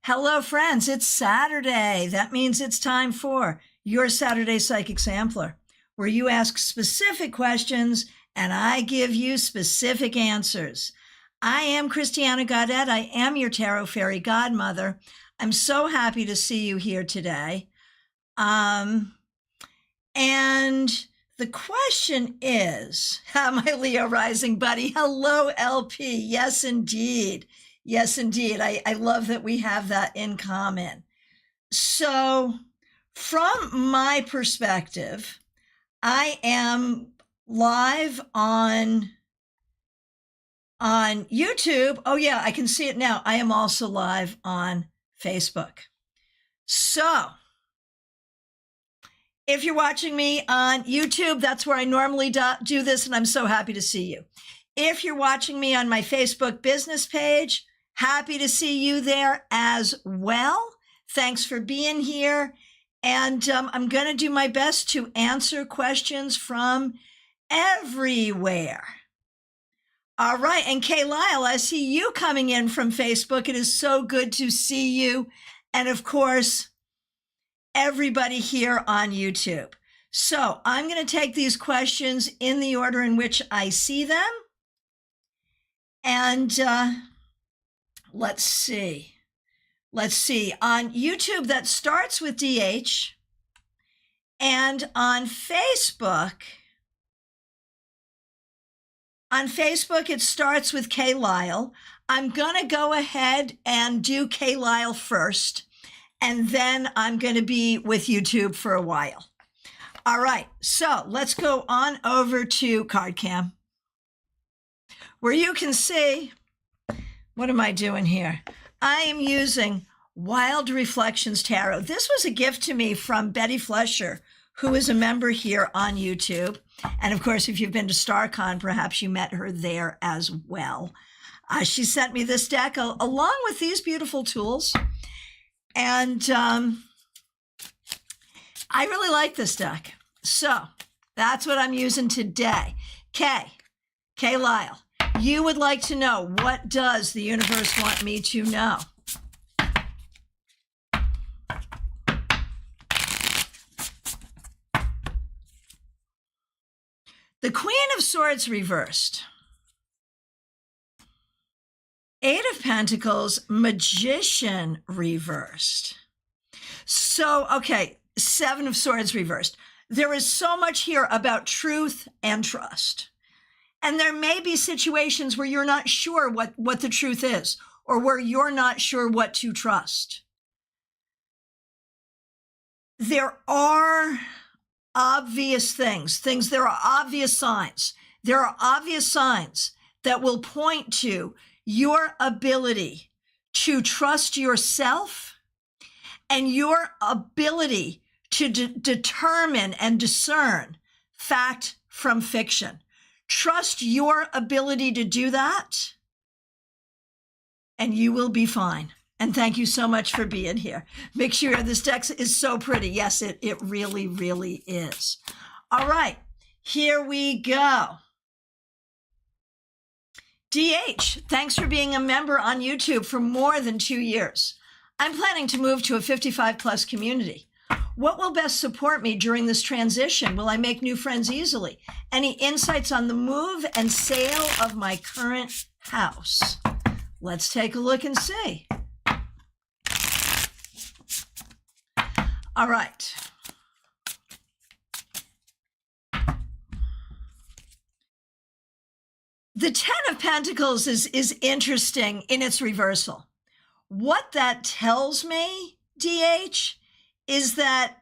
Hello, friends. It's Saturday. That means it's time for your Saturday Psychic Sampler, where you ask specific questions and I give you specific answers. I am Christiana Gaudet. I am your Tarot Fairy Godmother. I'm so happy to see you here today. And the question is, my Leo rising buddy. Hello, LP. Yes, indeed. Yes, indeed. I love that we have that in common. So from my perspective, I am live on YouTube. Oh yeah, I can see it now. I am also live on Facebook. So if you're watching me on YouTube, that's where I normally do this, and I'm so happy to see you. If you're watching me on my Facebook business page, happy to see you there as well. Thanks for being here. And I'm going to do my best to answer questions from everywhere. All right. And Kay Lyle, I see you coming in from Facebook. It is so good to see you. And of course, everybody here on YouTube. So I'm going to take these questions in the order in which I see them. And let's see. On YouTube, that starts with DH. And on Facebook, it starts with Kay Lyle. I'm going to go ahead and do Kay Lyle first. And then I'm going to be with YouTube for a while. All right. So let's go on over to CardCam, where you can see, what am I doing here? I am using Wild Reflections Tarot. This was a gift to me from Betty Flesher, who is a member here on YouTube. And of course, if you've been to StaarCon, perhaps you met her there as well. She sent me this deck along with these beautiful tools. And I really like this deck. So that's what I'm using today. Kay Lyle. You would like to know, what does the universe want me to know? The Queen of Swords reversed. Eight of Pentacles, Magician reversed. So, okay, Seven of Swords reversed. There is so much here about truth and trust. And there may be situations where you're not sure what the truth is, or where you're not sure what to trust. There are obvious things. There are obvious signs. There are obvious signs that will point to your ability to trust yourself and your ability to determine and discern fact from fiction. Trust your ability to do that, and you will be fine. And thank you so much for being here. Make sure this deck is so pretty. Yes, it really, really is. All right, here we go. DH, thanks for being a member on YouTube for more than 2 years. I'm planning to move to a 55+ community. What will best support me during this transition? Will I make new friends easily? Any insights on the move and sale of my current house? Let's take a look and see. All right. The Ten of Pentacles is interesting in its reversal. What that tells me, DH, is that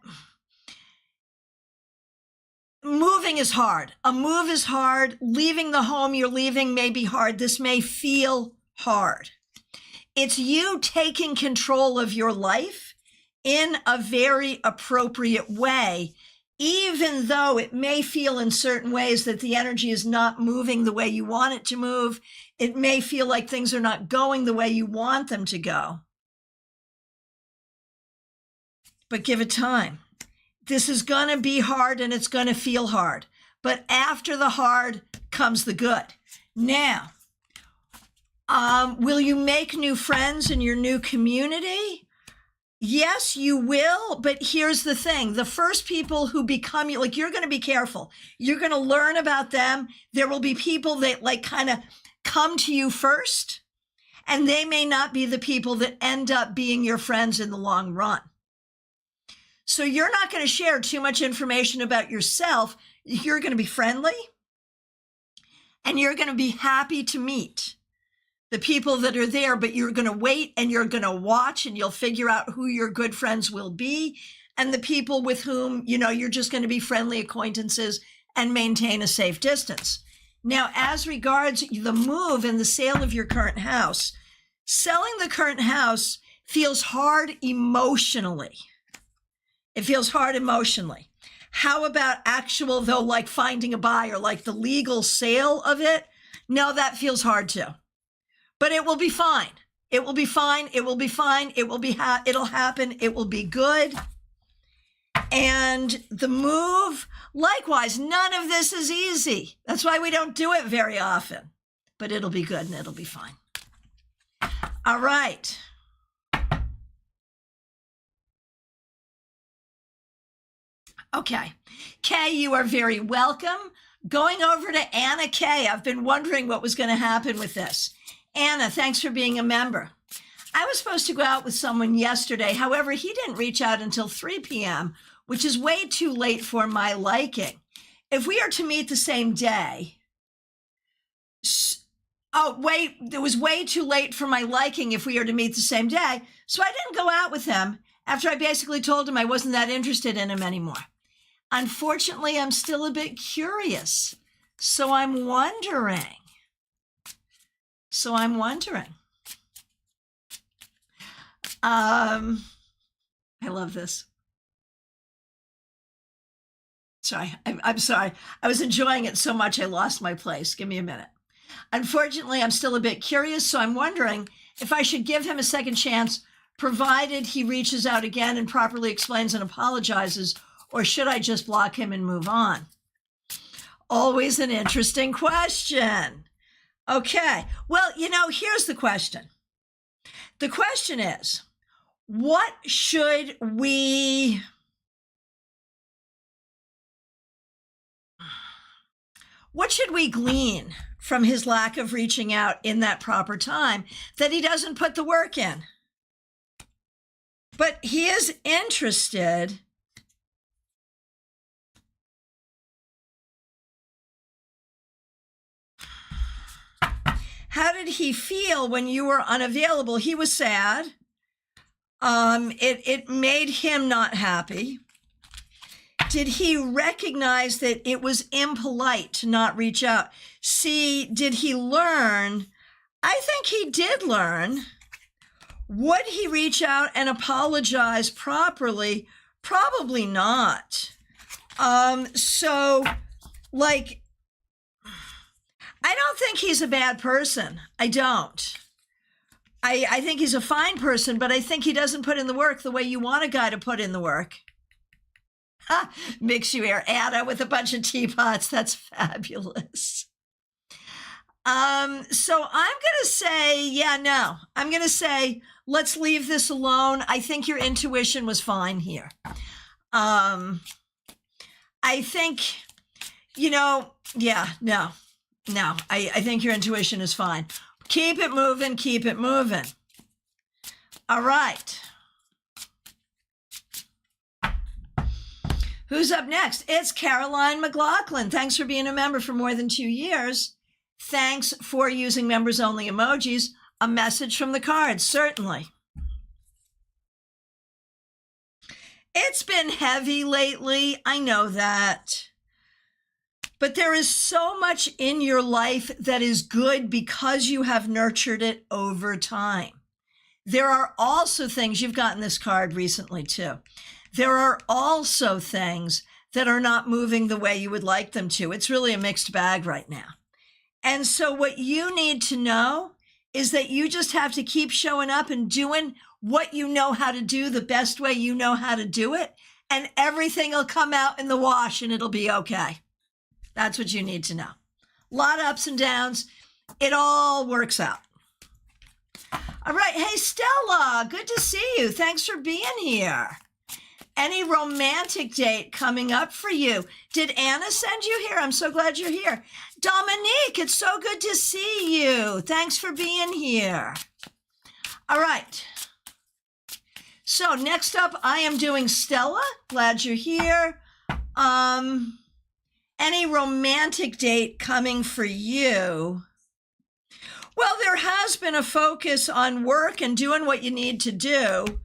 moving is hard. A move is hard. Leaving the home you're leaving may be hard. This may feel hard. It's you taking control of your life in a very appropriate way, even though it may feel in certain ways that the energy is not moving the way you want it to move. It may feel like things are not going the way you want them to go. But give it time. This is going to be hard and it's going to feel hard. But after the hard comes the good. Now, Will you make new friends in your new community? Yes, you will. But here's the thing. The first people who become you, like, you're going to be careful. You're going to learn about them. There will be people that like kind of come to you first, and they may not be the people that end up being your friends in the long run. So you're not going to share too much information about yourself. You're going to be friendly, and you're going to be happy to meet the people that are there, but you're going to wait and you're going to watch, and you'll figure out who your good friends will be and the people with whom, you know, you're just going to be friendly acquaintances and maintain a safe distance. Now, as regards the move and the sale of your current house, selling the current house feels hard emotionally. It feels hard emotionally. How about actual, though, like finding a buyer, like the legal sale of it? No, that feels hard too. But it will be fine. It will be fine. It will be fine. It will be, it'll happen. It will be good. And the move, likewise, none of this is easy. That's why we don't do it very often. But it'll be good and it'll be fine. All right. Okay. Kay, you are very welcome. Going over to Anna Kay. I've been wondering what was going to happen with this. Anna, thanks for being a member. I was supposed to go out with someone yesterday. However, he didn't reach out until 3 p.m., which is way too late for my liking. If we are to meet the same day, it was way too late for my liking if we are to meet the same day. So I didn't go out with him after I basically told him I wasn't that interested in him anymore. Unfortunately, I'm still a bit curious. So I'm wondering. I love this. Sorry, I'm sorry. I was enjoying it so much I lost my place. Give me a minute. Unfortunately, I'm still a bit curious, so I'm wondering if I should give him a second chance, provided he reaches out again and properly explains and apologizes, or should I just block him and move on? Always an interesting question. Okay, well, you know, here's the question. The question is, what should we glean from his lack of reaching out in that proper time that he doesn't put the work in? But he is interested. How did he feel when you were unavailable? He was sad. It made him not happy. Did he recognize that it was impolite to not reach out? See, did he learn? I think he did learn. Would he reach out and apologize properly? Probably not. So, like, I don't think he's a bad person. I don't. I think he's a fine person, but I think he doesn't put in the work the way you want a guy to put in the work. Ha, mix you air Anna with a bunch of teapots. That's fabulous. So I'm going to say, yeah, no. I'm going to say, let's leave this alone. I think your intuition was fine here. I think, you know, yeah, no. I think your intuition is fine. Keep it moving, keep it moving. All right. Who's up next? It's Caroline McLaughlin. Thanks for being a member for more than 2 years. Thanks for using members-only emojis. A message from the cards, certainly. It's been heavy lately. I know that. But there is so much in your life that is good because you have nurtured it over time. There are also things, you've gotten this card recently too. There are also things that are not moving the way you would like them to. It's really a mixed bag right now. And so what you need to know is that you just have to keep showing up and doing what you know how to do the best way you know how to do it. And everything will come out in the wash and it'll be okay. That's what you need to know. A lot of ups and downs. It all works out. All right. Hey, Stella, good to see you. Thanks for being here. Any romantic date coming up for you? Did Anna send you here? I'm so glad you're here. Dominique, it's so good to see you. Thanks for being here. All right. So next up, I am doing Stella. Glad you're here. Any romantic date coming for you? Well, there has been a focus on work and doing what you need to do.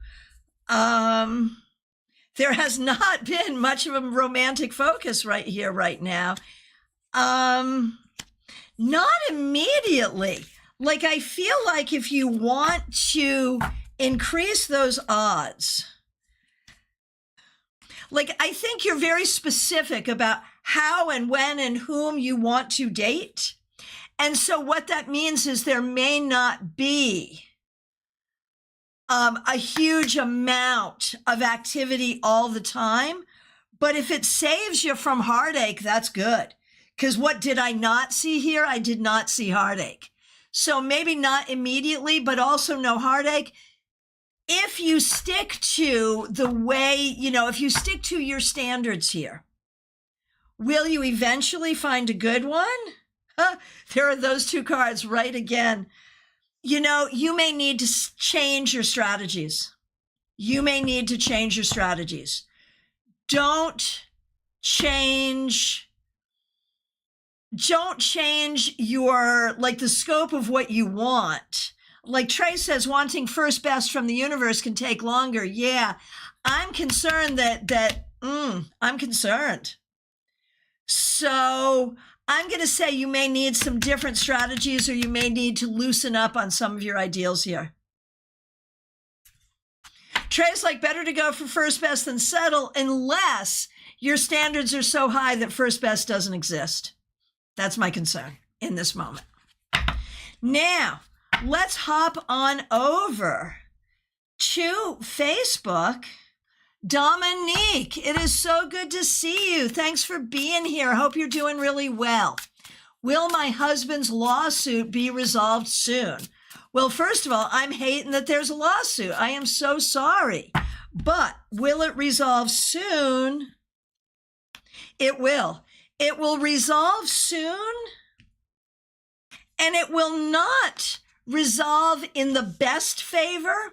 There has not been much of a romantic focus right here, right now. Not immediately. Like, I feel like if you want to increase those odds, like, I think you're very specific about how and when and whom you want to date. And so what that means is there may not be a huge amount of activity all the time. But if it saves you from heartache, that's good. Because what did I not see here? I did not see heartache. So maybe not immediately, but also no heartache. If you stick to the way, if you stick to your standards here, will you eventually find a good one? There are those two cards right again. You may need to change your strategies. You may need to change your strategies. Don't change your, the scope of what you want. Like Trey says, wanting first best from the universe can take longer. Yeah, I'm concerned I'm concerned. So I'm going to say you may need some different strategies, or you may need to loosen up on some of your ideals here. Trey's like, better to go for first best than settle, unless your standards are so high that first best doesn't exist. That's my concern in this moment. Now, let's hop on over to Facebook. Dominique, it is so good to see you. Thanks for being here. Hope you're doing really well. Will my husband's lawsuit be resolved soon? Well, first of all, I'm hating that there's a lawsuit. I am so sorry. But will it resolve soon? It will. It will resolve soon, and it will not resolve in the best favor,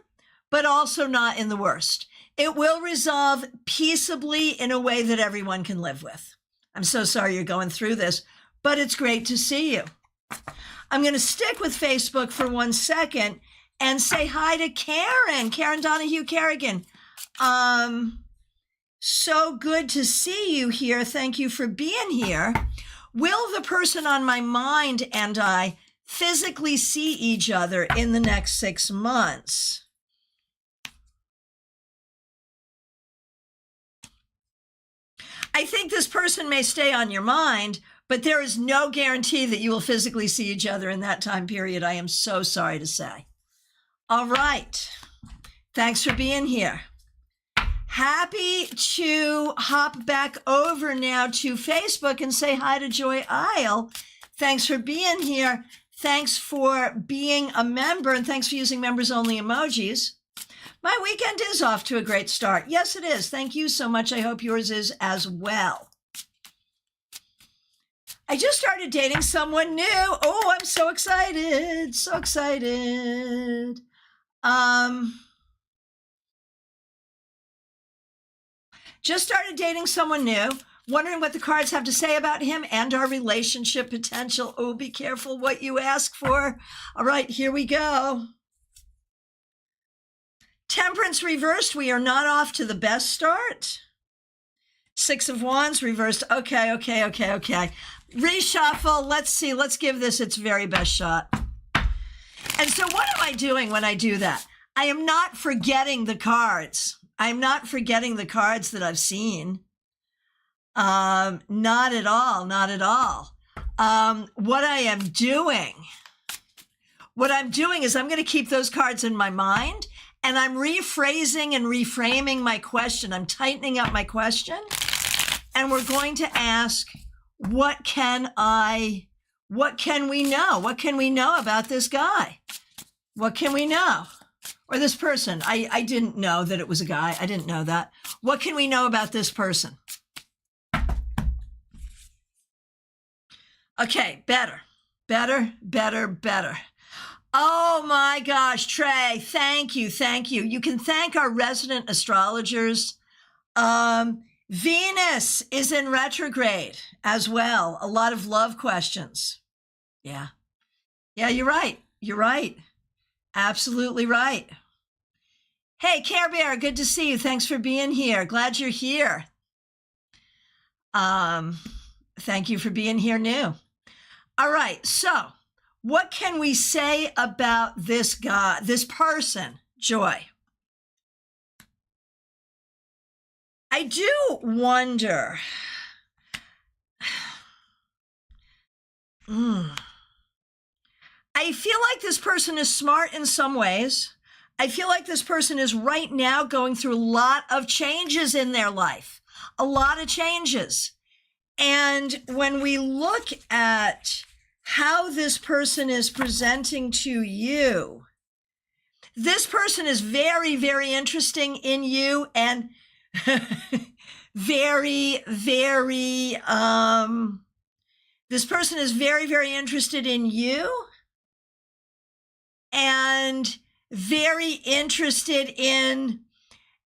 but also not in the worst. It will resolve peaceably in a way that everyone can live with. I'm so sorry you're going through this, but it's great to see you. I'm going to stick with Facebook for 1 second and say hi to Karen Donahue Kerrigan. So good to see you here. Thank you for being here. Will the person on my mind and I physically see each other in the next 6 months? I think this person may stay on your mind, but there is no guarantee that you will physically see each other in that time period. I am so sorry to say. All right. Thanks for being here. Happy to hop back over now to Facebook and say hi to Joy Isle. Thanks for being here. Thanks for being a member, and thanks for using members-only emojis. My weekend is off to a great start. Yes, it is. Thank you so much. I hope yours is as well. I just started dating someone new. Oh, I'm so excited. So excited. Just started dating someone new, wondering what the cards have to say about him and our relationship potential. Oh, be careful what you ask for. All right, here we go. Temperance reversed. We are not off to the best start. 6 of Wands reversed. Okay. Reshuffle. Let's see. Let's give this its very best shot. And so what am I doing when I do that? I am not forgetting the cards. I'm not forgetting the cards that I've seen. Not at all. Not at all. What I'm doing is I'm going to keep those cards in my mind, and I'm rephrasing and reframing my question. I'm tightening up my question, and we're going to ask, what can we know? What can we know about this guy? What can we know? Or this person. I didn't know that it was a guy. I didn't know that. What can we know about this person? Okay, better. Oh my gosh, Trey, thank you. You can thank our resident astrologers. Venus is in retrograde as well. A lot of love questions. Yeah, you're right. Absolutely right. Hey, Care Bear, good to see you. Thanks for being here. Glad you're here. Thank you for being here new. All right, so what can we say about this guy, this person, Joy? I do wonder. I feel like this person is smart in some ways. I feel like this person is right now going through a lot of changes in their life, a lot of changes. And when we look at how this person is presenting to you, this person is very, very interesting in you and this person is very, very interested in you and very interested in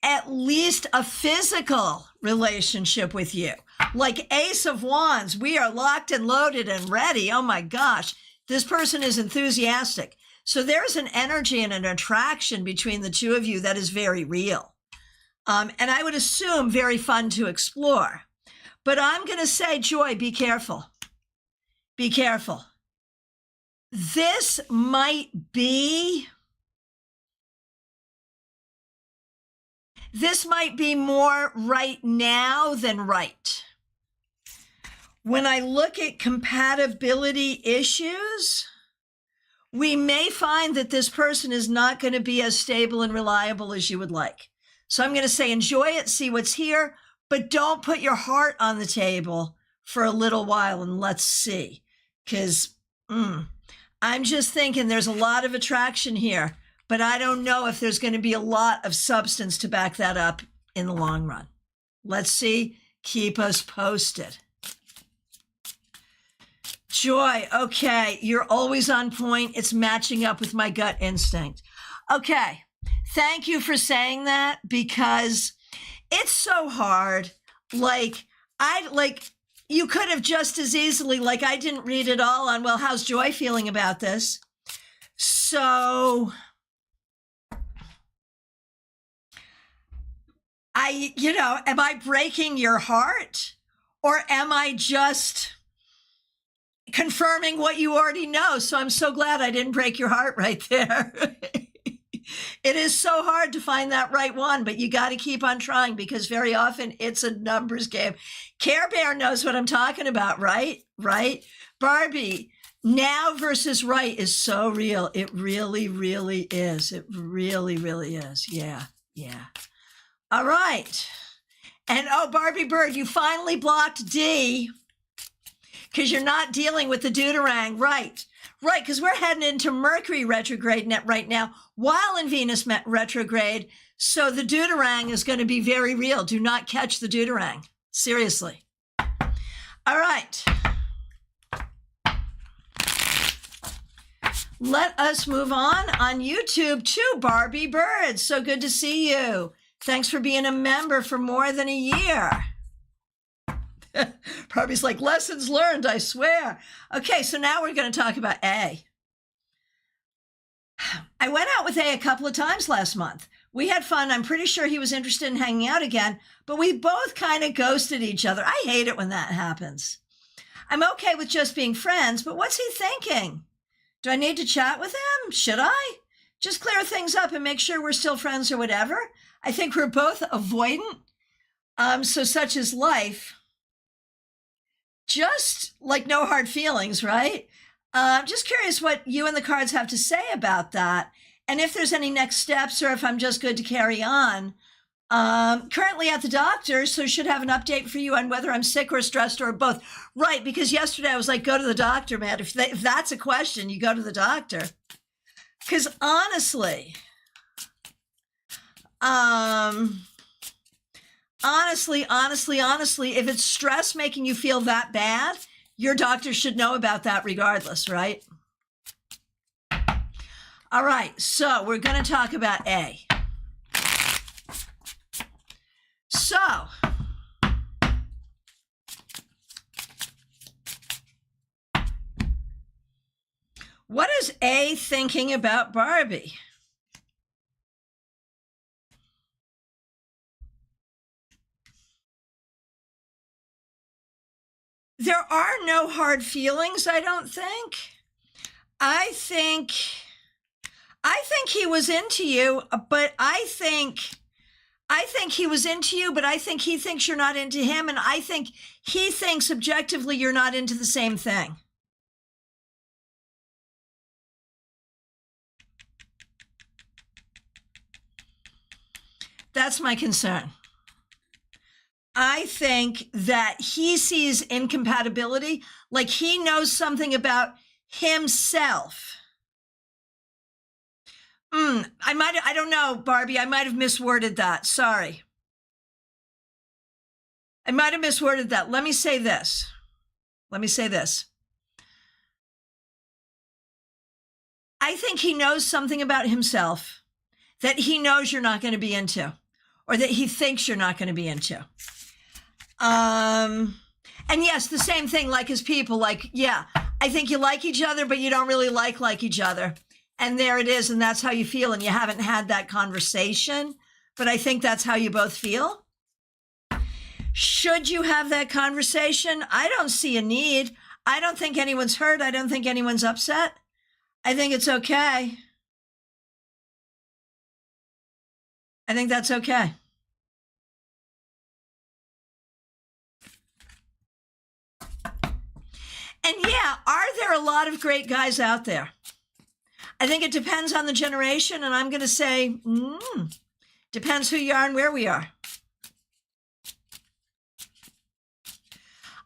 at least a physical relationship with you. Like Ace of Wands, we are locked and loaded and ready. Oh my gosh, this person is enthusiastic. So there's an energy and an attraction between the two of you that is very real. And I would assume very fun to explore. But I'm going to say, Joy, be careful. Be careful. This might be more right now than right. When I look at compatibility issues, we may find that this person is not going to be as stable and reliable as you would like. So I'm going to say enjoy it, see what's here, but don't put your heart on the table for a little while and let's see. Because I'm just thinking there's a lot of attraction here, but I don't know if there's going to be a lot of substance to back that up in the long run. Let's see. Keep us posted. Joy, okay, you're always on point. It's matching up with my gut instinct. Okay, thank you for saying that because it's so hard. You could have just as easily, I didn't read it all on, well, how's Joy feeling about this? So am I breaking your heart or am I just confirming what you already know? So I'm so glad I didn't break your heart right there. It is so hard to find that right one, but you got to keep on trying because very often it's a numbers game. Care Bear knows what I'm talking about, right? Right? Barbie, now versus right is so real. It really, really is. It really, really is. Yeah. All right. And Barbie Bird, you finally blocked D because you're not dealing with the Deuterang. Right, because we're heading into Mercury retrograde right now while in Venus retrograde. So the Deuterang is going to be very real. Do not catch the Deuterang. Seriously. All right. Let us move on YouTube to Barbie Bird. So good to see you. Thanks for being a member for more than a year. Barbie's like, lessons learned, I swear. Okay, so now we're going to talk about A. I went out with A couple of times last month. We had fun. I'm pretty sure he was interested in hanging out again, but we both kind of ghosted each other. I hate it when that happens. I'm okay with just being friends, but what's he thinking? Do I need to chat with him? Should I? Just clear things up and make sure we're still friends or whatever. I think we're both avoidant. So such is life. Just like no hard feelings, right? I'm just curious what you and the cards have to say about that. And if there's any next steps or if I'm just good to carry on. Currently at the doctor, so should have an update for you on whether I'm sick or stressed or both. Right, because yesterday I was like, go to the doctor, man. If that's a question, you go to the doctor. Because honestly, if it's stress making you feel that bad, your doctor should know about that regardless, right? All right, so we're going to talk about A. So, what is A thinking about Barbie? There are no hard feelings, I don't think. I think he was into you, but I think he was into you, but I think he thinks you're not into him, and I think he thinks objectively you're not into the same thing. That's my concern. I think that he sees incompatibility, like he knows something about himself. I don't know, Barbie, I might have misworded that. Sorry. I might have misworded that. Let me say this. I think he knows something about himself that he knows you're not going to be into, or that he thinks you're not going to be into. And yes, the same thing, like as people, like, yeah, I think you like each other, but you don't really like each other. And there it is. And that's how you feel. And you haven't had that conversation, but I think that's how you both feel. Should you have that conversation? I don't see a need. I don't think anyone's hurt. I don't think anyone's upset. I think it's okay. I think that's okay. And yeah, are there a lot of great guys out there? I think it depends on the generation, and I'm going to say, depends who you are and where we are.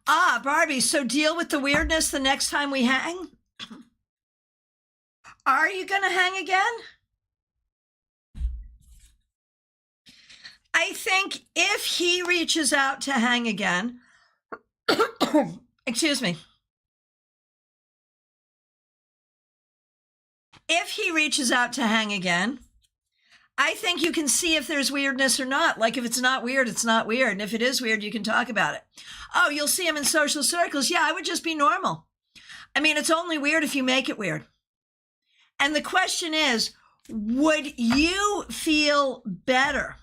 Barbie, so deal with the weirdness the next time we hang? Are you going to hang again? I think if he reaches out to hang again, excuse me. If he reaches out to hang again, I think you can see if there's weirdness or not. Like if it's not weird, it's not weird. And if it is weird, you can talk about it. Oh, you'll see him in social circles. Yeah, I would just be normal. I mean, it's only weird if you make it weird. And the question is, would you feel better?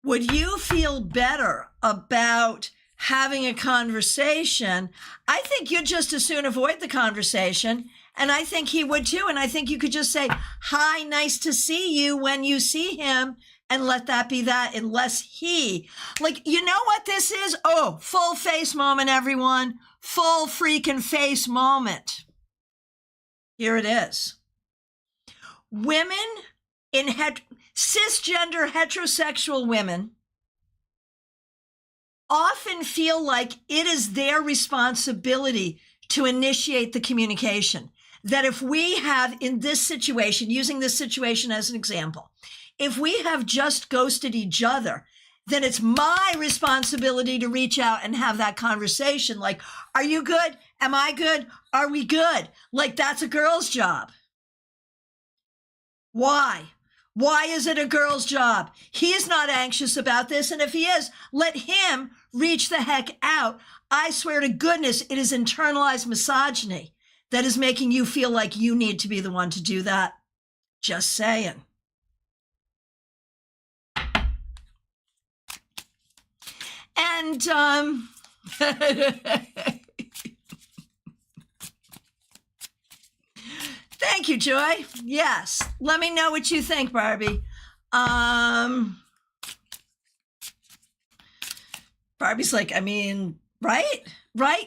Would you feel better about having a conversation? I think you'd just as soon avoid the conversation. And I think he would too. And I think you could just say, hi, nice to see you when you see him, and let that be that, unless he, like, you know what this is? Oh, full face moment, everyone. Full freaking face moment. Here it is. Women in cisgender heterosexual women often feel like it is their responsibility to initiate the communication. That if we have, in this situation, using this situation as an example, if we have just ghosted each other, then it's my responsibility to reach out and have that conversation. Like, are you good? Am I good? Are we good? Like, that's a girl's job. Why? Why is it a girl's job? He's not anxious about this. And if he is, let him reach the heck out. I swear to goodness, it is internalized misogyny that is making you feel like you need to be the one to do that. Just saying. And thank you, Joy. Yes. Let me know what you think, Barbie. Barbie's like, I mean, right?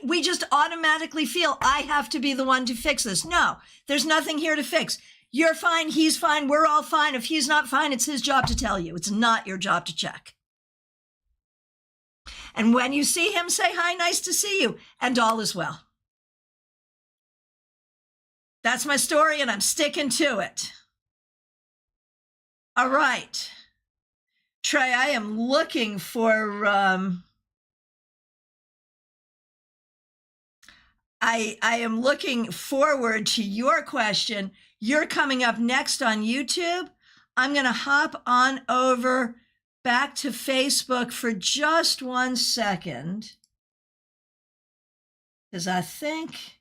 We just automatically feel I have to be the one to fix this. No, there's nothing here to fix. You're fine. He's fine. We're all fine. If he's not fine, it's his job to tell you. It's not your job to check. And when you see him, say, hi, nice to see you. And all is well. That's my story, and I'm sticking to it. All right. Trey, I am looking for I am looking forward to your question. You're coming up next on YouTube. I'm going to hop on over back to Facebook for just 1 second. Because I think,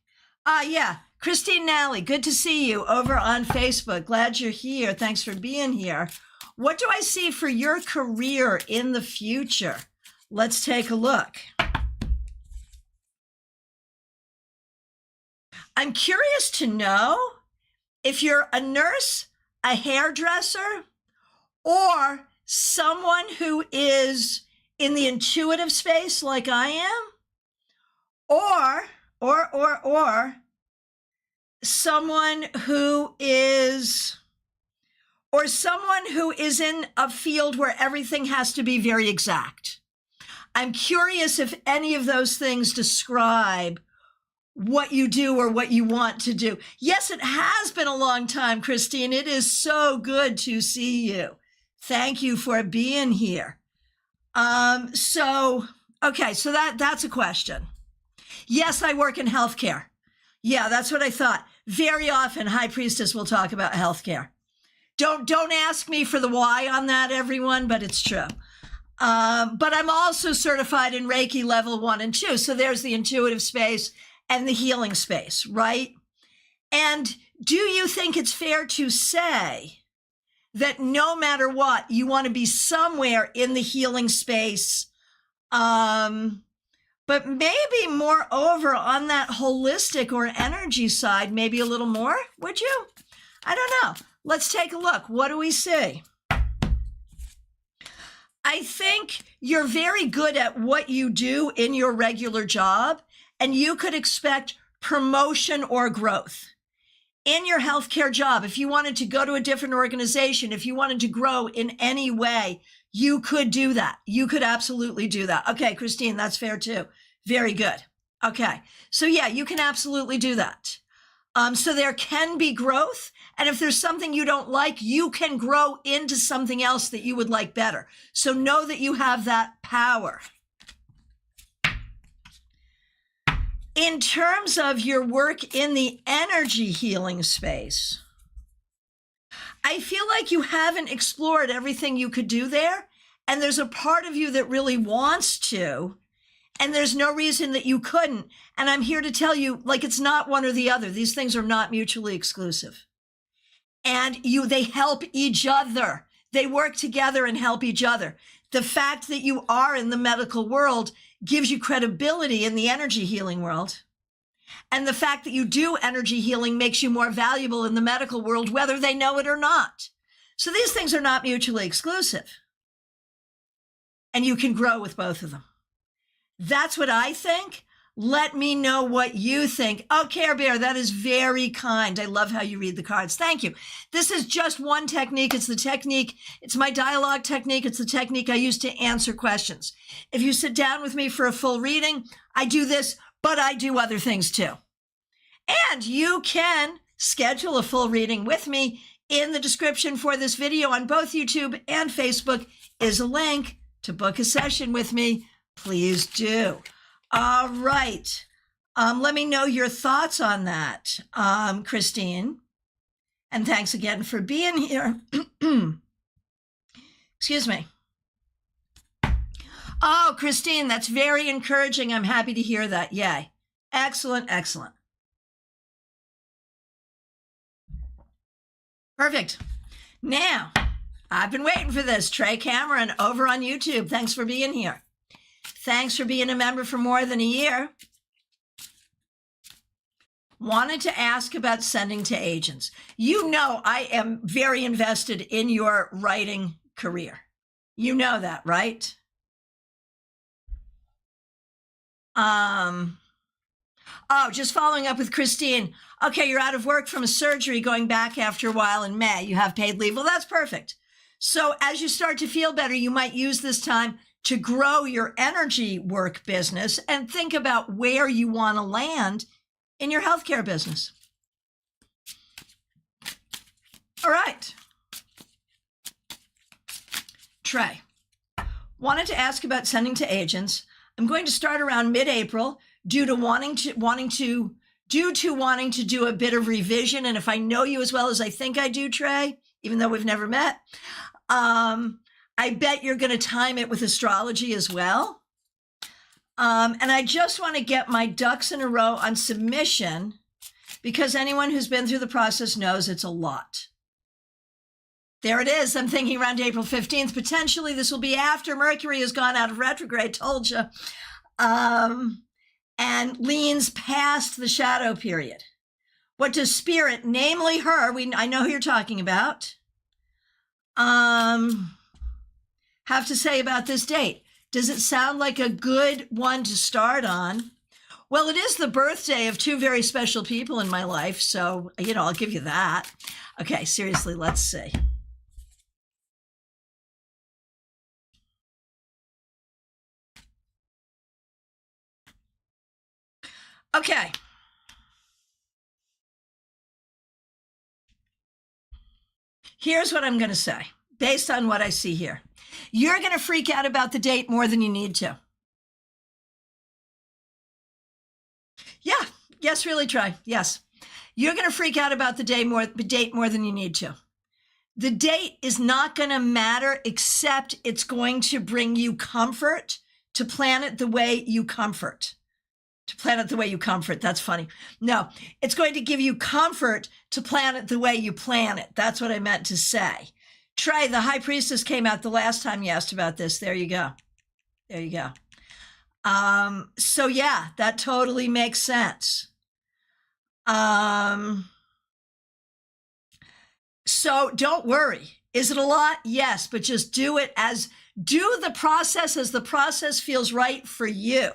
yeah, Christine Nally, good to see you over on Facebook. Glad you're here. Thanks for being here. What do I see for your career in the future? Let's take a look. I'm curious to know if you're a nurse, a hairdresser, or someone who is in the intuitive space like I am, or someone who is in a field where everything has to be very exact. I'm curious if any of those things describe what you do or what you want to do. Yes, it has been a long time, Christine. It is so good to see you. Thank you for being here. Okay, so that's a question. Yes, I work in healthcare. Yeah, that's what I thought. Very often, High Priestess will talk about healthcare. Don't ask me for the why on that, everyone, but it's true. But I'm also certified in Reiki level 1 and 2. So there's the intuitive space and the healing space, right? And do you think it's fair to say that no matter what, you want to be somewhere in the healing space, but maybe more over on that holistic or energy side, maybe a little more, would you? I don't know. Let's take a look. What do we see? I think you're very good at what you do in your regular job, and you could expect promotion or growth. In your healthcare job, if you wanted to go to a different organization, if you wanted to grow in any way, you could do that. You could absolutely do that. Okay, Christine, that's fair too. Very good. Okay, so yeah, you can absolutely do that. So there can be growth. And if there's something you don't like, you can grow into something else that you would like better. So know that you have that power. In terms of your work in the energy healing space, I feel like you haven't explored everything you could do there. And there's a part of you that really wants to, and there's no reason that you couldn't. And I'm here to tell you, like, it's not one or the other. These things are not mutually exclusive. And they help each other. They work together and help each other. The fact that you are in the medical world gives you credibility in the energy healing world. And the fact that you do energy healing makes you more valuable in the medical world, whether they know it or not. So these things are not mutually exclusive. And you can grow with both of them. That's what I think. Let me know what you think. Oh, Care Bear, that is very kind. I love how you read the cards. Thank you. This is just one technique. It's the technique. It's my dialogue technique. It's the technique I use to answer questions. If you sit down with me for a full reading, I do this, but I do other things too. And you can schedule a full reading with me. In the description for this video on both YouTube and Facebook is a link to book a session with me. Please do. All right. Let me know your thoughts on that, Christine. And thanks again for being here. Excuse me. Oh, Christine, that's very encouraging. I'm happy to hear that. Yay. Excellent, excellent. Perfect. Now, I've been waiting for this. Trey Cameron over on YouTube. Thanks for being here. Thanks for being a member for more than a year. Wanted to ask about sending to agents. You know I am very invested in your writing career. You know that, right? Oh, just following up with Christine. Okay, you're out of work from a surgery going back after a while in May. You have paid leave. Well, that's perfect. So as you start to feel better, you might use this time to grow your energy work business and think about where you want to land in your healthcare business. All right. Trey, wanted to ask about sending to agents. I'm going to start around mid-April due to wanting to do a bit of revision. And if I know you as well as I think I do, Trey, even though we've never met, I bet you're going to time it with astrology as well. And I just want to get my ducks in a row on submission because anyone who's been through the process knows it's a lot. There it is. I'm thinking around April 15th. Potentially, this will be after Mercury has gone out of retrograde, told you, and leans past the shadow period. What does Spirit, namely her, I know who you're talking about, have to say about this date? Does it sound like a good one to start on? Well, it is the birthday of two very special people in my life, so, I'll give you that. Okay, seriously, let's see. Okay. Here's what I'm going to say, based on what I see here. You're going to freak out about the date more than you need to. Yeah. Yes, really try. Yes. You're going to freak out about the date more than you need to. The date is not going to matter, except it's going to bring you comfort to plan it the way you comfort. To plan it the way you comfort. That's funny. No, it's going to give you comfort to plan it the way you plan it. That's what I meant to say. Trey, the High Priestess came out the last time you asked about this. There you go. There you go. So yeah, that totally makes sense. So don't worry. Is it a lot? Yes, but just do the process as the process feels right for you.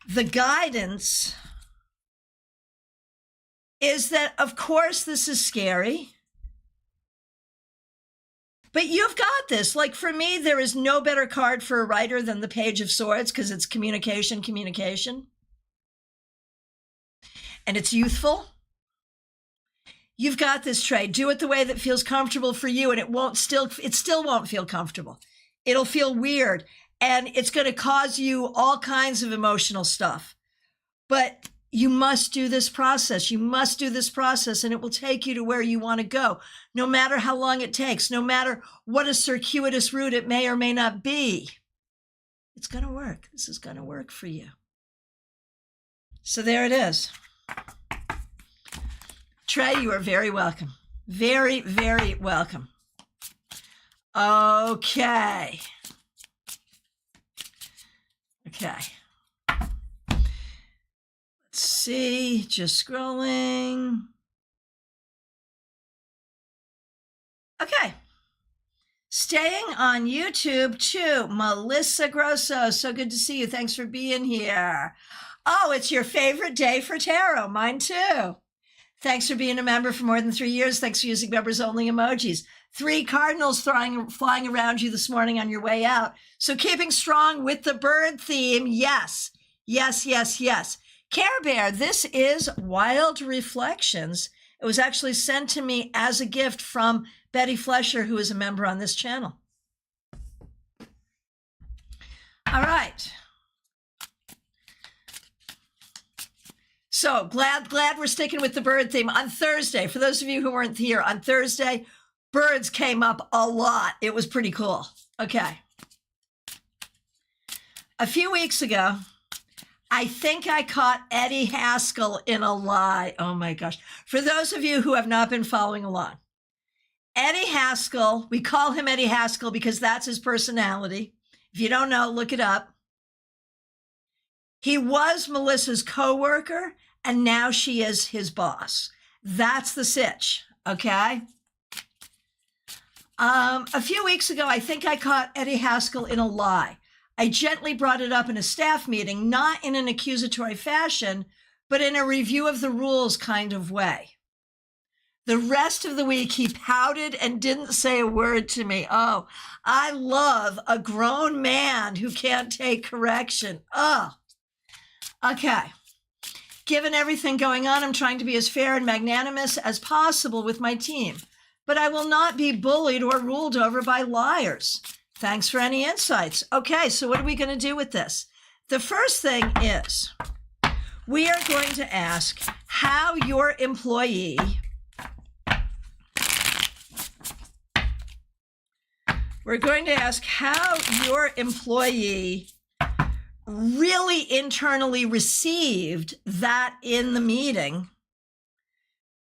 The guidance is that, of course, this is scary, but you've got this. Like for me, there is no better card for a writer than the Page of Swords because it's communication. And it's youthful. You've got this, Trey. Do it the way that feels comfortable for you, and it still won't feel comfortable. It'll feel weird. And it's going to cause you all kinds of emotional stuff. But you must do this process. You must do this process, and it will take you to where you want to go, no matter how long it takes, no matter what a circuitous route it may or may not be. It's going to work. This is going to work for you. So there it is. Trey, you are very welcome. Very, very welcome. Okay. Okay. Let's see, just scrolling. Okay. Staying on YouTube too, Melissa Grosso. So good to see you. Thanks for being here. Oh, it's your favorite day for tarot. Mine too. Thanks for being a member for more than 3 years. Thanks for using members only emojis. 3 cardinals flying around you this morning on your way out. So keeping strong with the bird theme. Yes, yes, yes, yes. Care Bear, this is Wild Reflections. It was actually sent to me as a gift from Betty Flesher, who is a member on this channel. All right. So glad we're sticking with the bird theme. On Thursday, for those of you who weren't here, on Thursday, birds came up a lot. It was pretty cool. Okay. A few weeks ago, I think I caught Eddie Haskell in a lie. Oh my gosh. For those of you who have not been following along, Eddie Haskell, we call him Eddie Haskell because that's his personality. If you don't know, look it up. He was Melissa's coworker, and now she is his boss. That's the sitch, okay? A few weeks ago, I think I caught Eddie Haskell in a lie. I gently brought it up in a staff meeting, not in an accusatory fashion, but in a review of the rules kind of way. The rest of the week, he pouted and didn't say a word to me. Oh, I love a grown man who can't take correction. Oh, okay. Given everything going on, I'm trying to be as fair and magnanimous as possible with my team. but I will not be bullied or ruled over by liars. Thanks for any insights. Okay, so what are we going to do with this? The first thing is we are going to ask how your employee really internally received that in the meeting.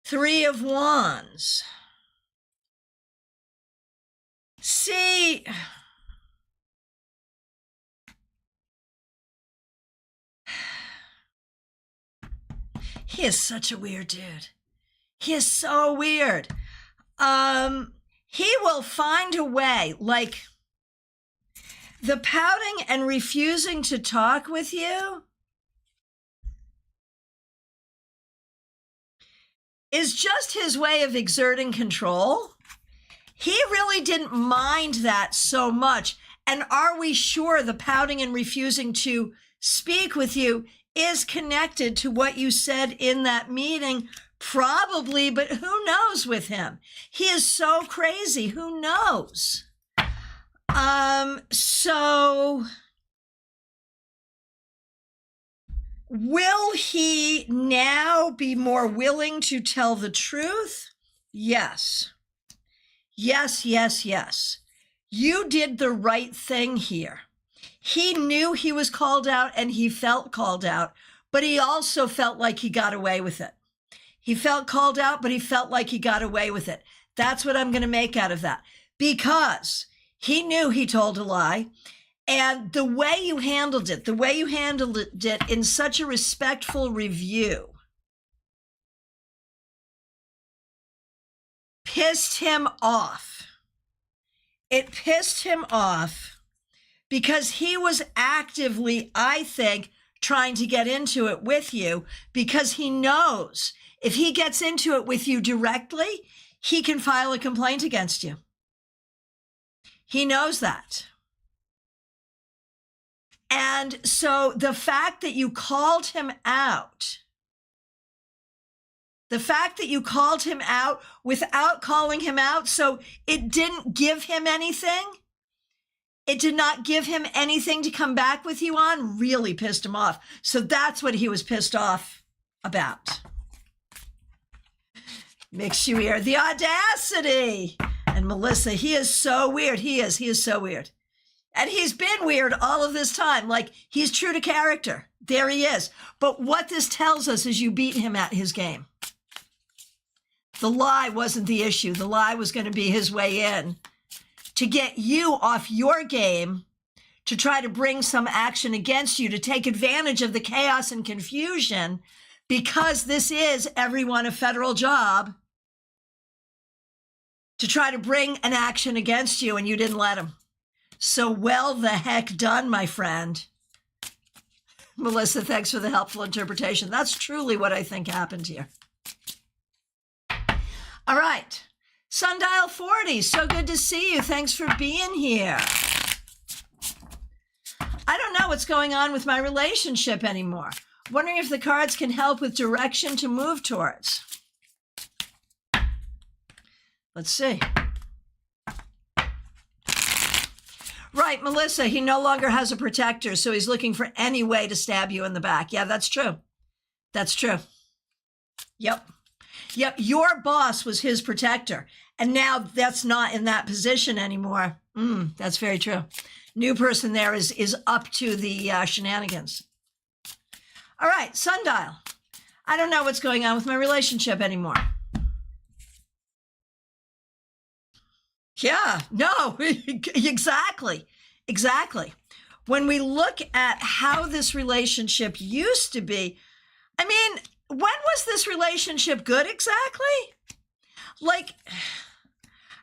3 of Wands. See, he is such a weird dude. He is so weird. He will find a way, like the pouting and refusing to talk with you is just his way of exerting control. He really didn't mind that so much. And are we sure the pouting and refusing to speak with you is connected to what you said in that meeting? Probably, but who knows with him? He is so crazy. Who knows? So will he now be more willing to tell the truth? Yes. Yes, yes, yes. You did the right thing here. He knew he was called out and he felt called out, but he also felt like he got away with it. He felt called out, but he felt like he got away with it. That's what I'm going to make out of that, because he knew he told a lie. And the way you handled it in such a respectful review pissed him off. It pissed him off because he was actively, I think, trying to get into it with you, because he knows if he gets into it with you directly, he can file a complaint against you. He knows that. And so the fact that you called him out, without calling him out, so it didn't give him anything, it did not give him anything to come back with you on, really pissed him off. So that's what he was pissed off about. Makes you hear the audacity. And Melissa, he is so weird. He is so weird. And he's been weird all of this time. Like, he's true to character. There he is. But what this tells us is you beat him at his game. The lie wasn't the issue. The lie was going to be his way in to get you off your game, to try to bring some action against you, to take advantage of the chaos and confusion, because this is everyone a federal job, to try to bring an action against you, and you didn't let him. So well the heck done, my friend. Melissa, thanks for the helpful interpretation. That's truly what I think happened here. All right. Sundial 40, so good to see you. Thanks for being here. I don't know what's going on with my relationship anymore. Wondering if the cards can help with direction to move towards. Let's see. Right, Melissa, he no longer has a protector, so he's looking for any way to stab you in the back. Yeah, that's true. That's true. Yep. Your boss was his protector, and now that's not in that position anymore. That's very true. New person there is up to the shenanigans. All right, Sundial. I don't know what's going on with my relationship anymore. Yeah, no, exactly. When we look at how this relationship used to be, I mean, when was this relationship good exactly? Like,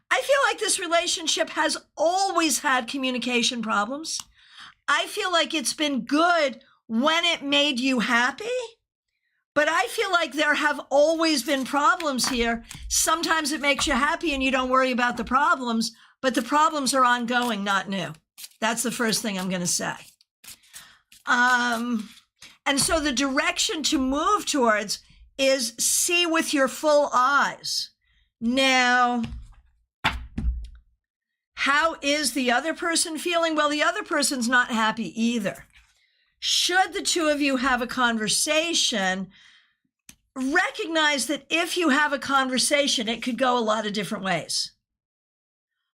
I feel like this relationship has always had communication problems. I feel like it's been good when it made you happy, but I feel like there have always been problems here. Sometimes it makes you happy and you don't worry about the problems, but the problems are ongoing, not new. That's the first thing I'm going to say. And so the direction to move towards is see with your full eyes. Now, How is the other person feeling? Well, the other person's not happy either. Should the two of you have a conversation, recognize that if you have a conversation, it could go a lot of different ways.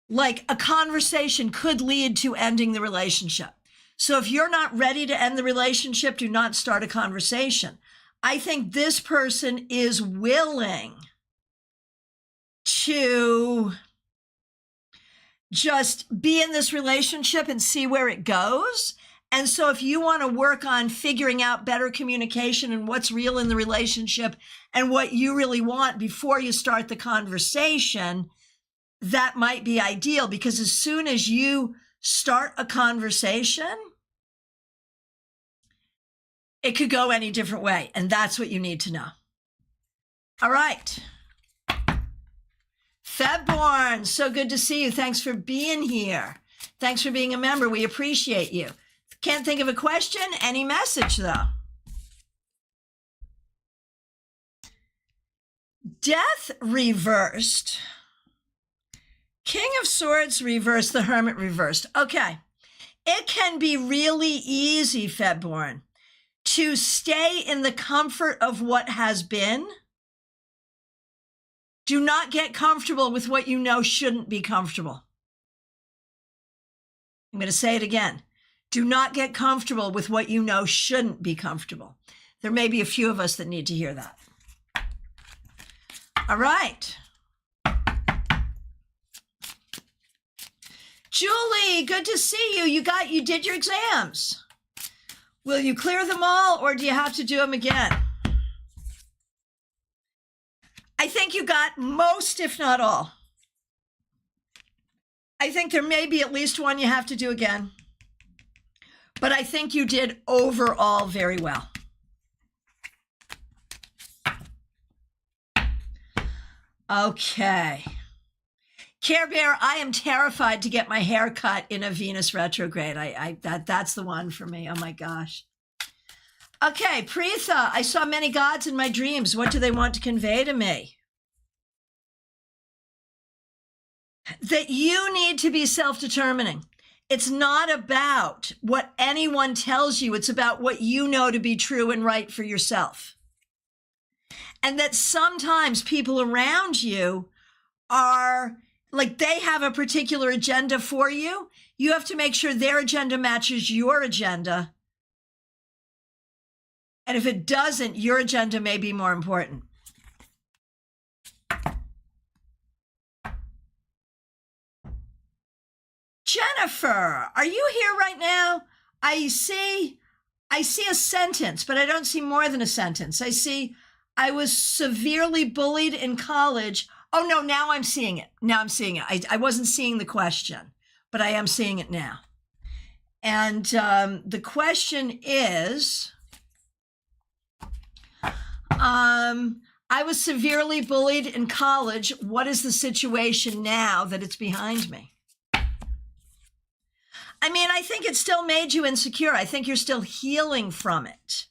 Like a conversation could lead to ending the relationship. So if you're not ready to end the relationship, do not start a conversation. I think this person is willing to just be in this relationship and see where it goes. And so if you want to work on figuring out better communication and what's real in the relationship and what you really want before you start the conversation, that might be ideal, because as soon as you start a conversation, it could go any different way. And that's what you need to know. All right. Febborn, so good to see you. Thanks for being here. Thanks for being a member. We appreciate you. Can't think of a question. Any message, though? Death reversed. King of Swords reversed. The Hermit reversed. Okay. It can be really easy, Febborn, to stay in the comfort of what has been. Do not get comfortable with what you know shouldn't be comfortable. I'm going to say it again. Do not get comfortable with what you know shouldn't be comfortable. There may be a few of us that need to hear that. All right. Julie, good to see you. You did your exams. Will you clear them all, or do you have to do them again? I think you got most, if not all. I think there may be at least one you have to do again. But I think you did overall very well. Okay. Care Bear, I am terrified to get my hair cut in a Venus retrograde. That's the one for me. Oh my gosh. Okay, Preetha, I saw many gods in my dreams. What do they want to convey to me? That you need to be self-determining. It's not about what anyone tells you. It's about what you know to be true and right for yourself. And that sometimes people around you are like, they have a particular agenda for you. You have to make sure their agenda matches your agenda. And if it doesn't, your agenda may be more important. Jennifer, are you here right now? I see a sentence, but I don't see more than a sentence. I was severely bullied in college. Oh no, now I'm seeing it. I wasn't seeing the question, but I am seeing it now. And the question is, I was severely bullied in college. What is the situation now that it's behind me? I mean, I think it still made you insecure. I think you're still healing from it.